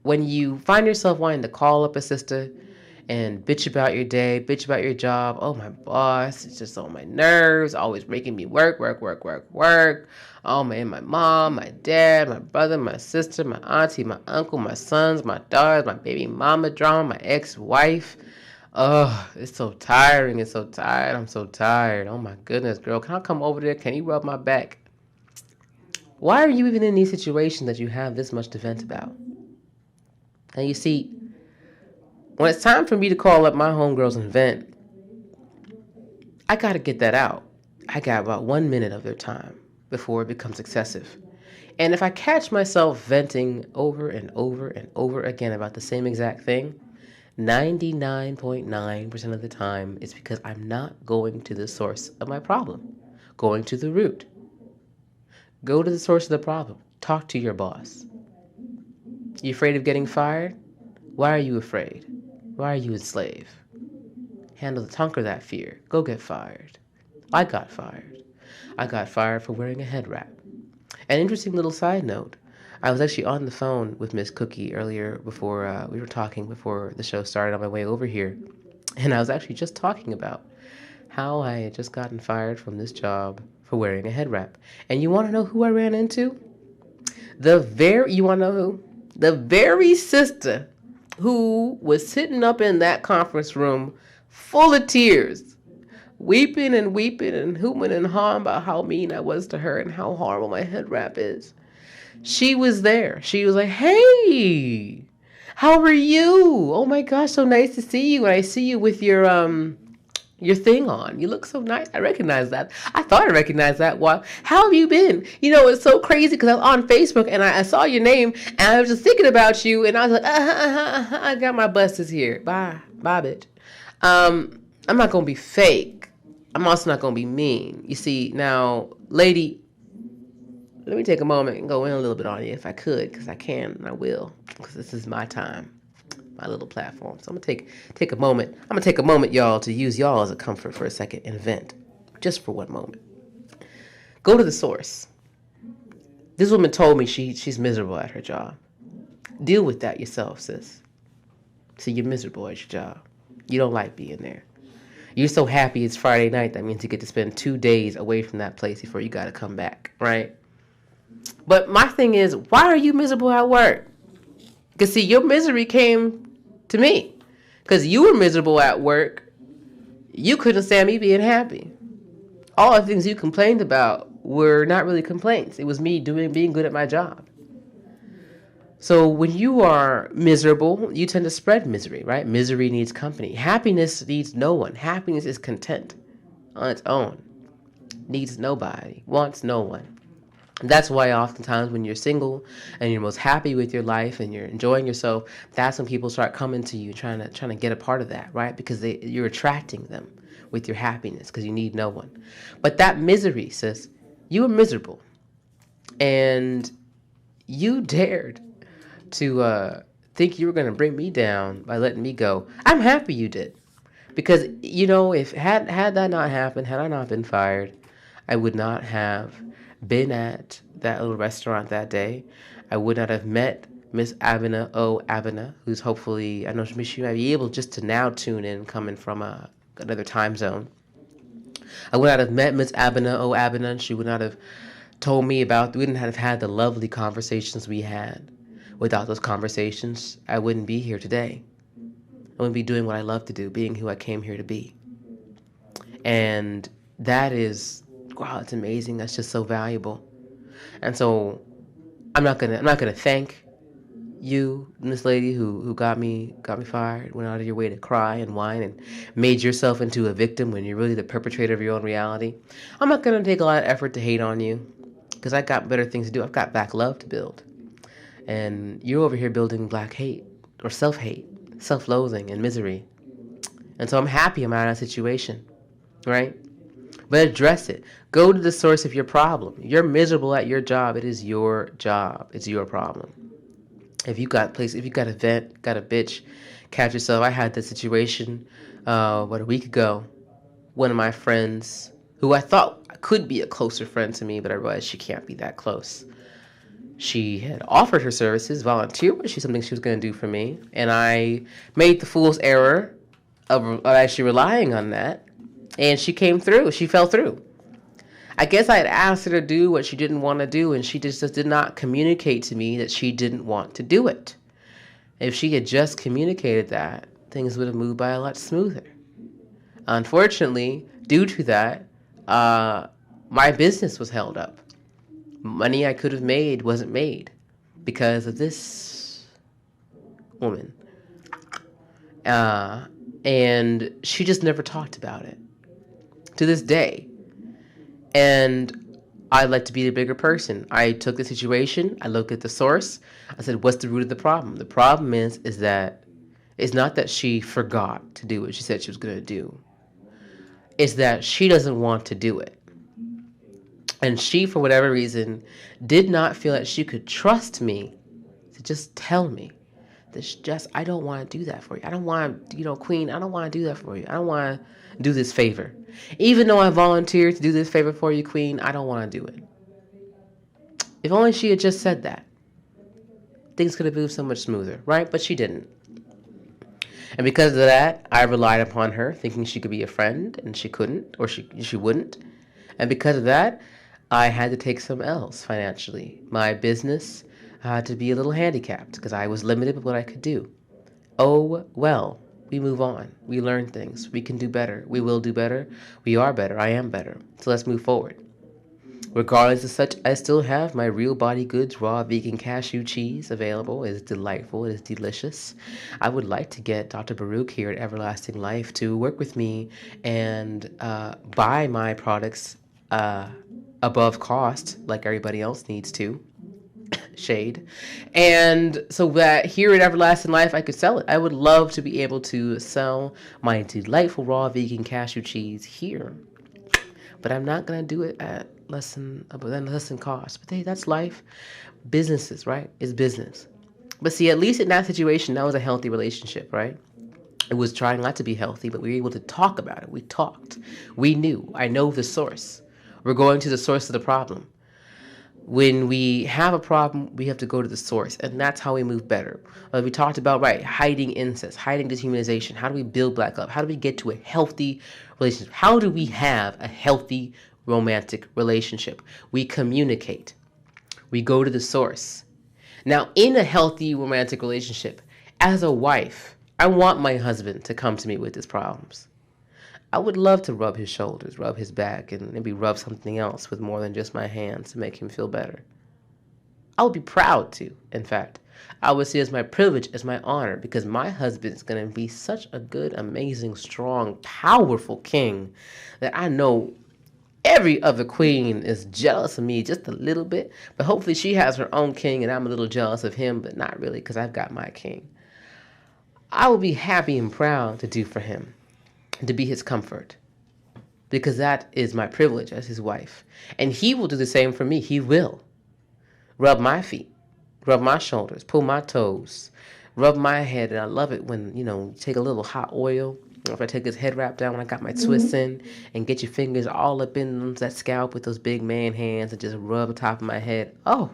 when you find yourself wanting to call up a sister and bitch about your day, bitch about your job, oh, my boss is just on my nerves, always making me work. Oh, man, my mom, my dad, my brother, my sister, my auntie, my uncle, my sons, my daughters, my baby mama drama, my ex-wife. Oh, it's so tiring. It's so tired. I'm so tired. Oh, my goodness, girl. Can I come over there? Can you rub my back? Why are you even in these situations that you have this much to vent about? And you see, when it's time for me to call up my homegirls and vent, I got to get that out. I got about 1 minute of their time before it becomes excessive. And if I catch myself venting over and over and over again about the same exact thing, 99.9% of the time it's because I'm not going to the source of my problem, going to the root. Go to the source of the problem. Talk to your boss. You afraid of getting fired? Why are you afraid? Why are you a slave? Conquer that fear. Go get fired. I got fired. I got fired for wearing a head wrap. An interesting little side note. I was actually on the phone with Miss Cookie earlier before we were talking before the show started on my way over here. And I was actually just talking about how I had just gotten fired from this job for wearing a head wrap. And you want to know who I ran into? You want to know who? The very sister who was sitting up in that conference room full of tears, weeping and hooping and hawing about how mean I was to her and how horrible my head wrap is. She was there. She was like, "Hey, how are you? Oh my gosh, so nice to see you. And I see you with your thing on. You look so nice." I recognize that. I thought I recognized that. Well, how have you been? You know, it's so crazy because I was on Facebook and I saw your name and I was just thinking about you and I was like, I got my busters here. Bye, bitch. I'm not gonna be fake. I'm also not gonna be mean. You see, now, lady, let me take a moment and go in a little bit on you if I could, because I can and I will, because this is my time, my little platform. So I'm gonna take a moment. I'm gonna take a moment, y'all, to use y'all as a comfort for a second and vent, just for 1 moment. Go to the source. This woman told me she's miserable at her job. Deal with that yourself, sis. See, you're miserable at your job. You don't like being there. You're so happy it's Friday night. That means you get to spend 2 days away from that place before you got to come back, right? But my thing is, why are you miserable at work? Because, see, your misery came to me. Because you were miserable at work. You couldn't stand me being happy. All the things you complained about were not really complaints. It was me being good at my job. So when you are miserable, you tend to spread misery, right? Misery needs company. Happiness needs no one. Happiness is content on its own. Needs nobody. Wants no one. That's why oftentimes when you're single and you're most happy with your life and you're enjoying yourself, that's when people start coming to you trying to get a part of that, right? Because you're attracting them with your happiness because you need no one. But that misery, sis, you were miserable. And you dared to think you were going to bring me down by letting me go. I'm happy you did. Because, you know, if had that not happened, had I not been fired, I would not have been at that little restaurant that day. I would not have met Miss Abena, who's hopefully, I know she might be able just to now tune in coming from another time zone. I would not have met Miss Abena, and she would not have told me we wouldn't have had the lovely conversations we had. Without those conversations, I wouldn't be here today. I wouldn't be doing what I love to do, being who I came here to be. And that is, wow, it's amazing. That's just so valuable. And so I'm not gonna thank you, this lady who got me fired, went out of your way to cry and whine and made yourself into a victim when you're really the perpetrator of your own reality. I'm not gonna take a lot of effort to hate on you because I got better things to do. I've got black love to build, and you're over here building black hate or self-hate, self-loathing, and misery. And so I'm happy I'm out of that situation, right? But address it. Go to the source of your problem. You're miserable at your job. It is your job. It's your problem. If you got a vent, got a bitch, catch yourself. I had this situation, a week ago. One of my friends, who I thought could be a closer friend to me, but I realized she can't be that close. She had offered her services, volunteered, but she's something she was going to do for me, and I made the fool's error of actually relying on that, and she came through. She fell through. I guess I had asked her to do what she didn't want to do, and she just did not communicate to me that she didn't want to do it. If she had just communicated that, things would have moved by a lot smoother. Unfortunately, due to that, my business was held up. Money I could have made wasn't made because of this woman. And she just never talked about it to this day. And I like to be the bigger person. I took the situation, I looked at the source, I said, what's the root of the problem? The problem is that it's not that she forgot to do what she said she was going to do. It's that she doesn't want to do it. And she, for whatever reason, did not feel that she could trust me to just tell me that I don't want to do that for you. I don't want, Queen, I don't want to do that for you. I don't want to do this favor. Even though I volunteered to do this favor for you, Queen, I don't want to do it. If only she had just said that, things could have moved so much smoother, right? But she didn't. And because of that, I relied upon her, thinking she could be a friend, and she couldn't, or she wouldn't. And because of that, I had to take some L's financially. My business had to be a little handicapped because I was limited with what I could do. Oh, well, we move on. We learn things. We can do better. We will do better. We are better. I am better. So let's move forward. Regardless of such, I still have my Real Body Goods raw vegan cashew cheese available. It is delightful. It is delicious. I would like to get Dr. Baruch here at Everlasting Life to work with me and buy my products above cost like everybody else needs to. Shade. And so that here at Everlasting Life, I could sell it. I would love to be able to sell my delightful raw vegan cashew cheese here. But I'm not going to do it at less than cost. But hey, that's life. Businesses, right? It's business. But see, at least in that situation, that was a healthy relationship, right? It was trying not to be healthy, but we were able to talk about it. We talked. We knew. I know the source. We're going to the source of the problem. When we have a problem, we have to go to the source, and that's how we move better. We talked about, right, hiding incest, hiding dehumanization. How do we build black love? How do we get to a healthy relationship? How do we have a healthy romantic relationship? We communicate. We go to the source. Now, in a healthy romantic relationship, as a wife, I want my husband to come to me with his problems. I would love to rub his shoulders, rub his back, and maybe rub something else with more than just my hands to make him feel better. I would be proud to, in fact. I would see it as my privilege, as my honor, because my husband is going to be such a good, amazing, strong, powerful king that I know every other queen is jealous of me just a little bit, but hopefully she has her own king and I'm a little jealous of him, but not really because I've got my king. I will be happy and proud to do for him, to be his comfort, because that is my privilege as his wife. And he will do the same for me. He will rub my feet, rub my shoulders, pull my toes, rub my head. And I love it when, you take a little hot oil. If I take this head wrap down when I got my twists in and get your fingers all up in that scalp with those big man hands and just rub the top of my head. Oh,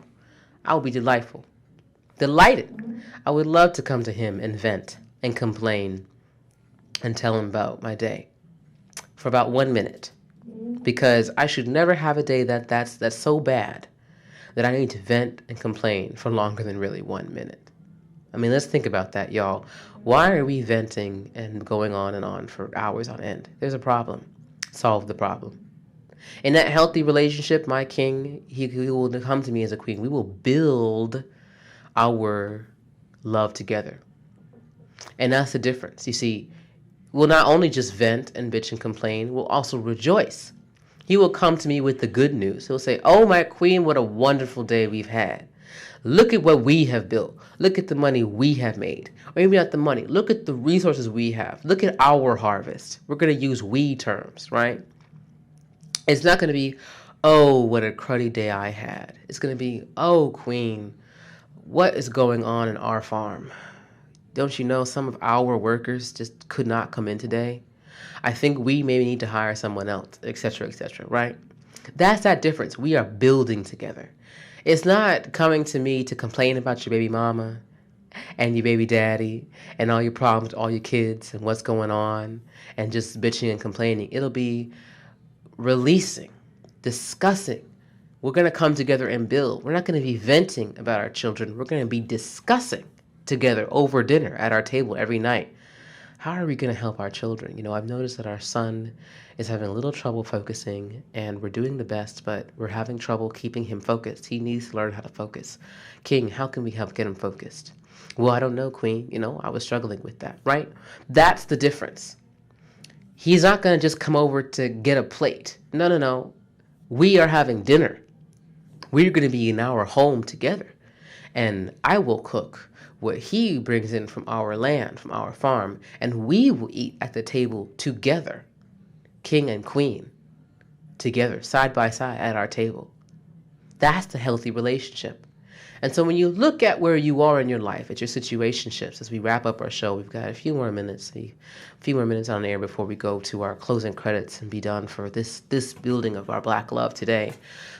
I would be delightful. Delighted. I would love to come to him and vent and complain and tell him about my day for about 1 minute, because I should never have a day that's so bad that I need to vent and complain for longer than really 1 minute. I mean, let's think about that, y'all. Why are we venting and going on and on for hours on end? There's a problem. Solve the problem. In that healthy relationship, my king, he will come to me as a queen. We will build our love together. And that's the difference. You see, we'll not only just vent and bitch and complain, we'll also rejoice. He will come to me with the good news. He'll say, "Oh, my queen, what a wonderful day we've had. Look at what we have built. Look at the money we have made. Or maybe not the money. Look at the resources we have. Look at our harvest." We're going to use we terms, right? It's not going to be, "Oh, what a cruddy day I had." It's going to be, "Oh, queen, what is going on in our farm? Don't you know some of our workers just could not come in today? I think we maybe need to hire someone else," etc., right? That's that difference. We are building together. It's not coming to me to complain about your baby mama and your baby daddy and all your problems, all your kids and what's going on and just bitching and complaining. It'll be releasing, discussing. We're going to come together and build. We're not going to be venting about our children. We're going to be discussing together over dinner at our table every night. How are we going to help our children? I've noticed that our son is having a little trouble focusing, and we're doing the best, but we're having trouble keeping him focused. He needs to learn how to focus. King, how can we help get him focused? Well, I don't know, Queen. I was struggling with that, right? That's the difference. He's not going to just come over to get a plate. No, no, no. We are having dinner. We're going to be in our home together, and I will cook what he brings in from our land, from our farm, and we will eat at the table together, king and queen, together, side by side at our table. That's the healthy relationship. And so when you look at where you are in your life, at your situationships, as we wrap up our show, we've got a few more minutes on air before we go to our closing credits and be done for this building of our Black love today.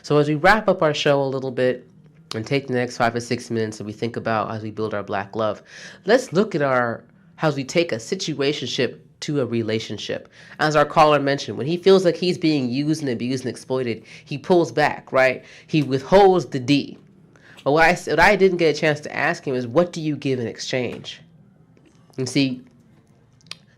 So as we wrap up our show a little bit, and take the next 5 to 6 minutes that we think about as we build our Black love, let's look at how we take a situationship to a relationship. As our caller mentioned, when he feels like he's being used and abused and exploited, he pulls back, right? He withholds the D. But what I didn't get a chance to ask him is, what do you give in exchange? And see,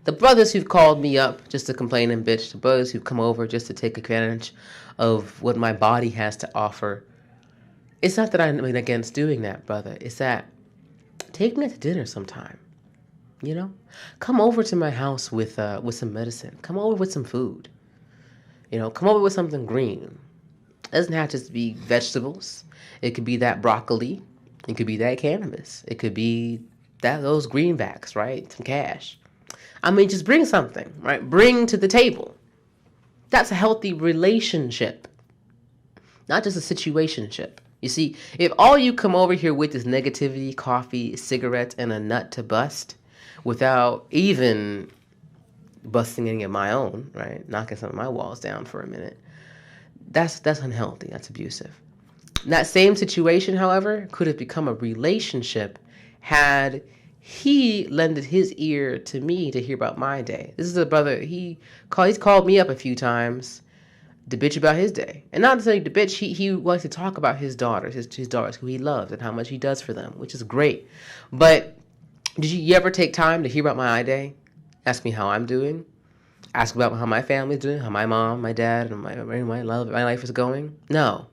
the brothers who've called me up just to complain and bitch, the brothers who've come over just to take advantage of what my body has to offer, it's not that I'm against doing that, brother. It's that take me to dinner sometime. Come over to my house with some medicine. Come over with some food. Come over with something green. It doesn't have to be vegetables. It could be that broccoli. It could be that cannabis. It could be those greenbacks, right? Some cash. Just bring something, right? Bring to the table. That's a healthy relationship, not just a situationship. You see, if all you come over here with is negativity, coffee, cigarettes, and a nut to bust, without even busting any of my own, right? Knocking some of my walls down for a minute, that's unhealthy. That's abusive. That same situation, however, could have become a relationship had he lended his ear to me to hear about my day. This is a brother, he's called me up a few times to bitch about his day. And not to say to bitch, he likes to talk about his daughters, his daughters who he loves and how much he does for them, which is great. But did you ever take time to hear about my day? Ask me how I'm doing? Ask about how my family's doing, how my mom, my dad, and my life is going? No.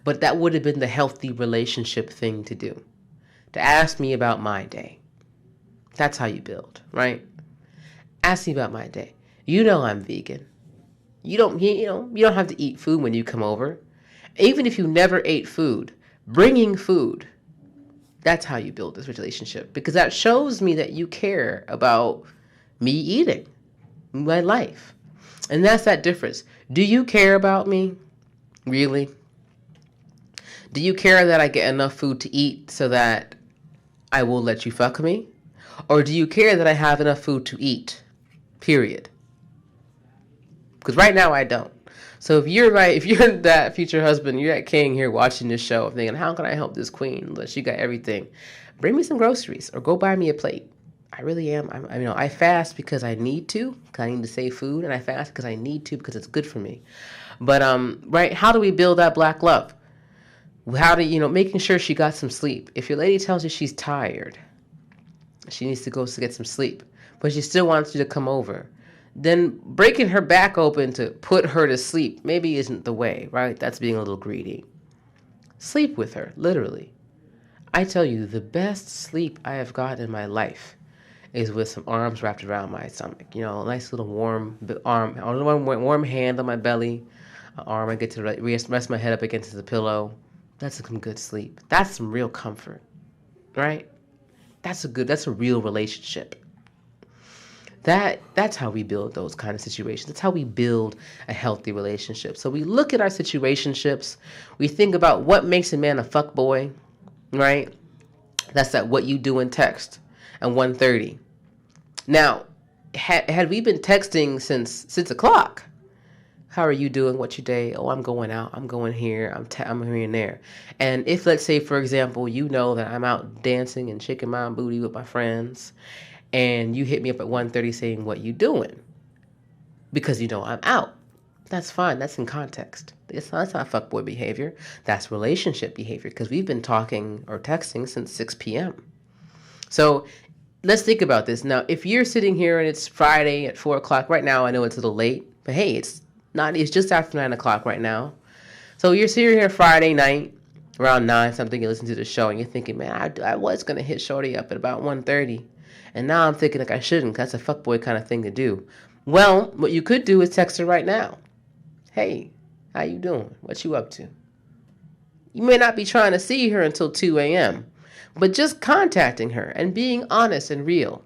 But that would have been the healthy relationship thing to do. To ask me about my day. That's how you build, right? Ask me about my day. I'm vegan. You don't have to eat food when you come over. Even if you never ate food, bringing food, that's how you build this relationship. Because that shows me that you care about me eating, my life. And that's that difference. Do you care about me? Really? Do you care that I get enough food to eat so that I will let you fuck me? Or do you care that I have enough food to eat? Period. Because right now I don't. So if you're that future husband, you're that king here watching this show, thinking, how can I help this queen unless you got everything? Bring me some groceries or go buy me a plate. I really am. I fast because I need to, because I need to save food, and I fast because I need to, because it's good for me. But right, how do we build that Black love? How do making sure she got some sleep. If your lady tells you she's tired, she needs to go to get some sleep, but she still wants you to come over, then breaking her back open to put her to sleep maybe isn't the way, right? That's being a little greedy. Sleep with her, literally. I tell you, the best sleep I have gotten in my life is with some arms wrapped around my stomach. You know, a nice little warm arm, warm hand on my belly, an arm I get to rest my head up against the pillow. That's some good sleep. That's some real comfort, right? That's a real relationship. That's how we build those kind of situations. That's how we build a healthy relationship. So we look at our situationships, we think about what makes a man a fuck boy, right? That's that what you do in text and 1:30. Now, had we been texting since 6 o'clock, how are you doing? What's your day? Oh, I'm going out. I'm going here. I'm here and there. And if, let's say, for example, you know that I'm out dancing and shaking my booty with my friends, and you hit me up at 1:30 saying, what you doing? Because you know I'm out. That's fine. That's in context. That's not fuckboy behavior. That's relationship behavior because we've been talking or texting since 6 p.m. So let's think about this. Now, if you're sitting here and it's Friday at 4 o'clock, right now I know it's a little late, but hey, it's just after 9 o'clock right now. So you're sitting here Friday night around 9 something, you listen to the show and you're thinking, man, I was going to hit Shorty up at about 1:30. And now I'm thinking like I shouldn't because that's a fuckboy kind of thing to do. Well, what you could do is text her right now. Hey, how you doing? What you up to? You may not be trying to see her until 2 a.m., but just contacting her and being honest and real.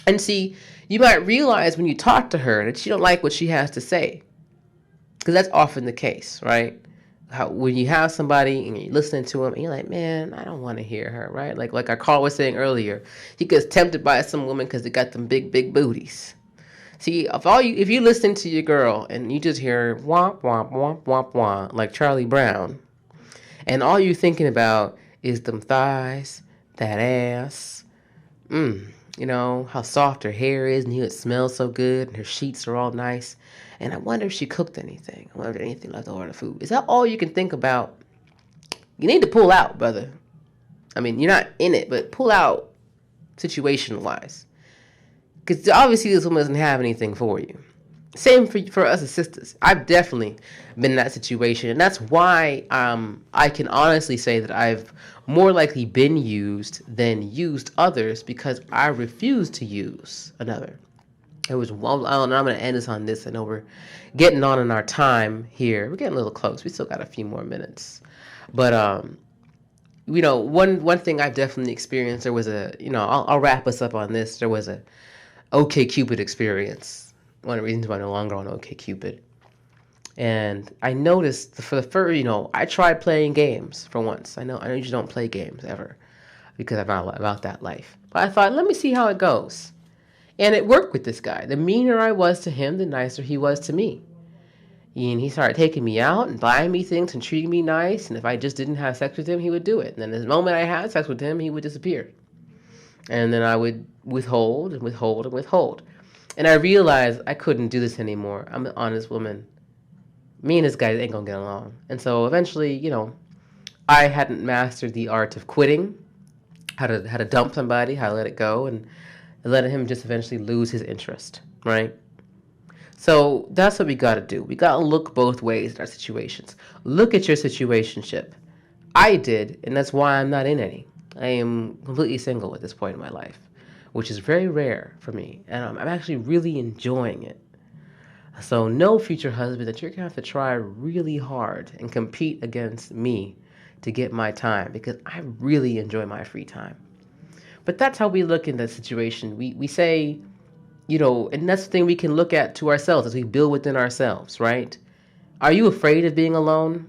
And see, you might realize when you talk to her that you don't like what she has to say. Because that's often the case, right? When you have somebody and you're listening to them and you're like, man, I don't want to hear her, right? Like our call was saying earlier, he gets tempted by some woman because they got them big booties. See, if you listen to your girl and you just hear womp womp womp womp womp like Charlie Brown, and all you're thinking about is them thighs, that ass, you know, how soft her hair is and it smells so good and her sheets are all nice. And I wonder if she cooked anything. I wonder if anything left over in the food. Is that all you can think about? You need to pull out, brother. I mean, you're not in it, but pull out situation-wise. Because obviously this woman doesn't have anything for you. Same for us as sisters. I've definitely been in that situation. And that's why I can honestly say that I've more likely been used than used others because I refuse to use another. It was, well, I don't know, I'm going to end this on this. I know we're getting on in our time here. We're getting a little close. We still got a few more minutes. But, you know, one thing I've definitely experienced, there was I'll wrap us up on this. There was a OkCupid experience. One of the reasons why I'm no longer on OkCupid. And I noticed for the first, I tried playing games for once. I know you just don't play games ever because I'm not about that life. But I thought, let me see how it goes. And it worked with this guy. The meaner I was to him, the nicer he was to me. And he started taking me out and buying me things and treating me nice. And if I just didn't have sex with him, he would do it. And then the moment I had sex with him, he would disappear. And then I would withhold and withhold and withhold. And I realized I couldn't do this anymore. I'm an honest woman. Me and this guy ain't gonna get along. And so eventually, I hadn't mastered the art of quitting, how to dump somebody, how to let it go, and let him just eventually lose his interest, right? So that's what we got to do. We got to look both ways at our situations. Look at your situationship. I did, and that's why I'm not in any. I am completely single at this point in my life, which is very rare for me, and I'm actually really enjoying it. So no future husband that you're going to have to try really hard and compete against me to get my time because I really enjoy my free time. But that's how we look in the situation. We say, and that's the thing we can look at to ourselves as we build within ourselves, right? Are you afraid of being alone?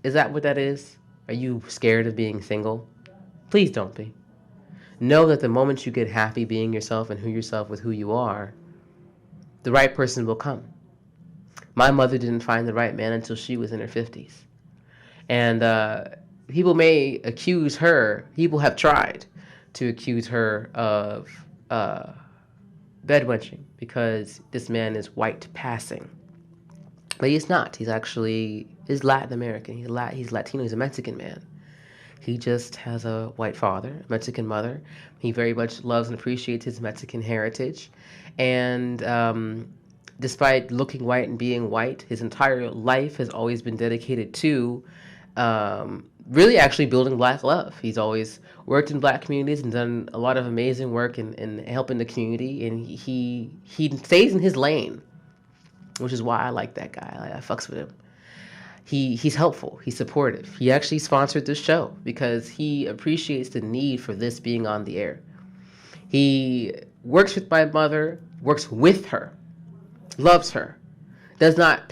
Is that what that is? Are you scared of being single? Please don't be. Know that the moment you get happy being yourself and yourself with who you are, the right person will come. My mother didn't find the right man until she was in her 50s. And people may accuse her, people have tried to accuse her of bedwenching because this man is white passing. But he's not. He's Latin American. He's Latino. He's a Mexican man. He just has a white father, a Mexican mother. He very much loves and appreciates his Mexican heritage. And despite looking white and being white, his entire life has always been dedicated to really actually building Black love. He's always worked in Black communities and done a lot of amazing work in helping the community. And he stays in his lane, which is why I like that guy. I fucks with him. He's helpful. He's supportive. He actually sponsored this show because he appreciates the need for this being on the air. He works with my mother, works with her, loves her, does not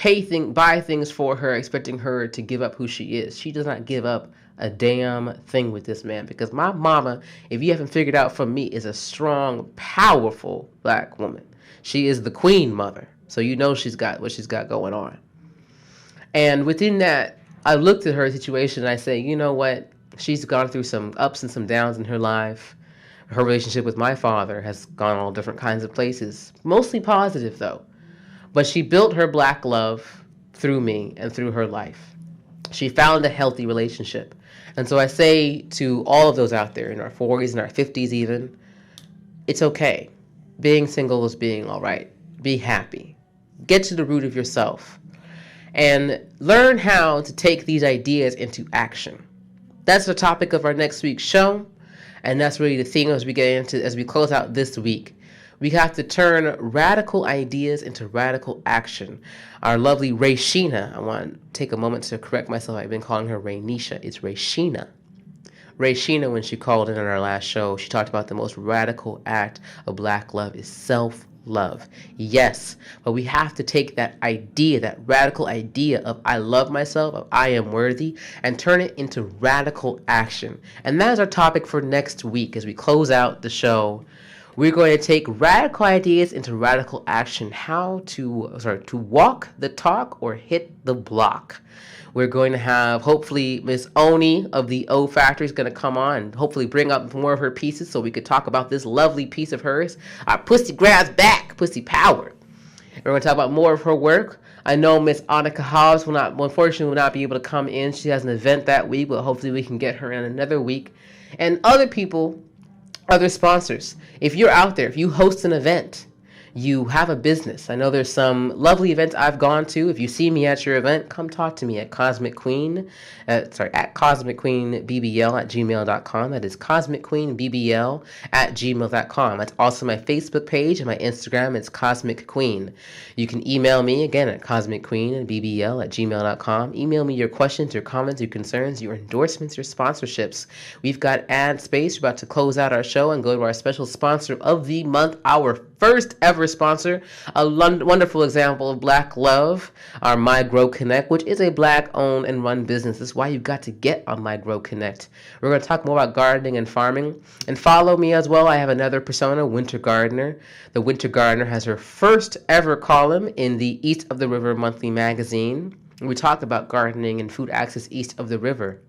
buy things for her, expecting her to give up who she is. She does not give up a damn thing with this man, because my mama, if you haven't figured out from me, is a strong, powerful Black woman. She is the queen mother, so you know she's got what she's got going on. And within that, I looked at her situation and I say, you know what? She's gone through some ups and some downs in her life. Her relationship with my father has gone all different kinds of places, mostly positive though. But she built her Black love through me and through her life. She found a healthy relationship. And so I say to all of those out there in our 40s and our 50s even, it's okay. Being single is being all right. Be happy. Get to the root of yourself and learn how to take these ideas into action. That's the topic of our next week's show. And that's really the theme as we close out this week. We have to turn radical ideas into radical action. Our lovely Rayshina, I want to take a moment to correct myself. I've been calling her Raynisha. It's Rayshina. Rayshina, when she called in on our last show, she talked about the most radical act of Black love is self-love. Yes, but we have to take that idea, that radical idea of I love myself, of I am worthy, and turn it into radical action. And that is our topic for next week as we close out the show. We're going to take radical ideas into radical action. How to walk the talk or hit the block. We're going to have, hopefully, Miss Oni of the O Factory is going to come on and hopefully bring up more of her pieces so we could talk about this lovely piece of hers. Our Pussy Grabs Back, Pussy Power. We're going to talk about more of her work. I know Miss Annika Hobbs unfortunately will not be able to come in. She has an event that week, but hopefully we can get her in another week. And other people, other sponsors. If you're out there, if you host an event, you have a business. I know there's some lovely events I've gone to. If you see me at your event, come talk to me at Cosmic Queen, at cosmicqueenbbl@gmail.com. That is cosmicqueenbbl@gmail.com. That's also my Facebook page and my Instagram. It's Cosmic Queen. You can email me again at cosmicqueenbbl@gmail.com. Email me your questions, your comments, your concerns, your endorsements, your sponsorships. We've got ad space. We're about to close out our show and go to our special sponsor of the month, our first ever sponsor, a wonderful example of Black love, our My Grow Connect, which is a Black owned and run business. That's why you've got to get on My Grow Connect. We're going to talk more about gardening and farming. And follow me as well. I have another persona, Winter Gardener. The Winter Gardener has her first ever column in the East of the River monthly magazine. We talk about gardening and food access east of the river.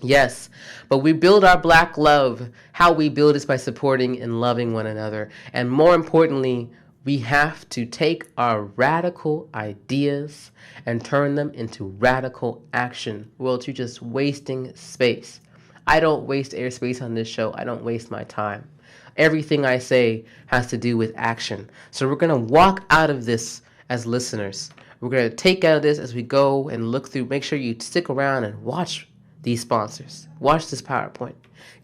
Yes, but we build our Black love. How we build is by supporting and loving one another. And more importantly, we have to take our radical ideas and turn them into radical action. World, you're just wasting space. I don't waste airspace on this show. I don't waste my time. Everything I say has to do with action. So we're going to walk out of this as listeners. We're going to take out of this as we go and look through. Make sure you stick around and watch these sponsors. Watch this PowerPoint.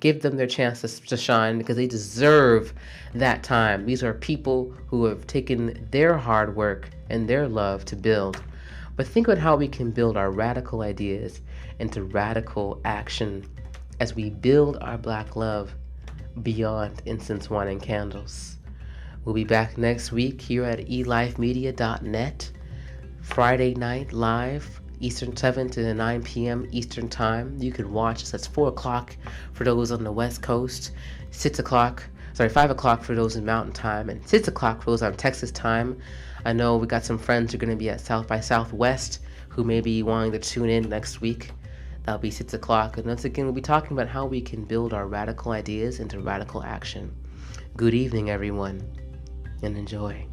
Give them their chance to shine because they deserve that time. These are people who have taken their hard work and their love to build. But think about how we can build our radical ideas into radical action as we build our Black love beyond incense, wine, and candles. We'll be back next week here at elifemedia.net. Friday night live, Eastern 7 to 9 p.m. Eastern Time. You can watch us. That's 4 o'clock for those on the West Coast, 5 o'clock for those in Mountain Time, and 6 o'clock for those on Texas Time. I know we got some friends who are going to be at South by Southwest who may be wanting to tune in next week. That'll be 6 o'clock. And once again, we'll be talking about how we can build our radical ideas into radical action. Good evening, everyone, and enjoy.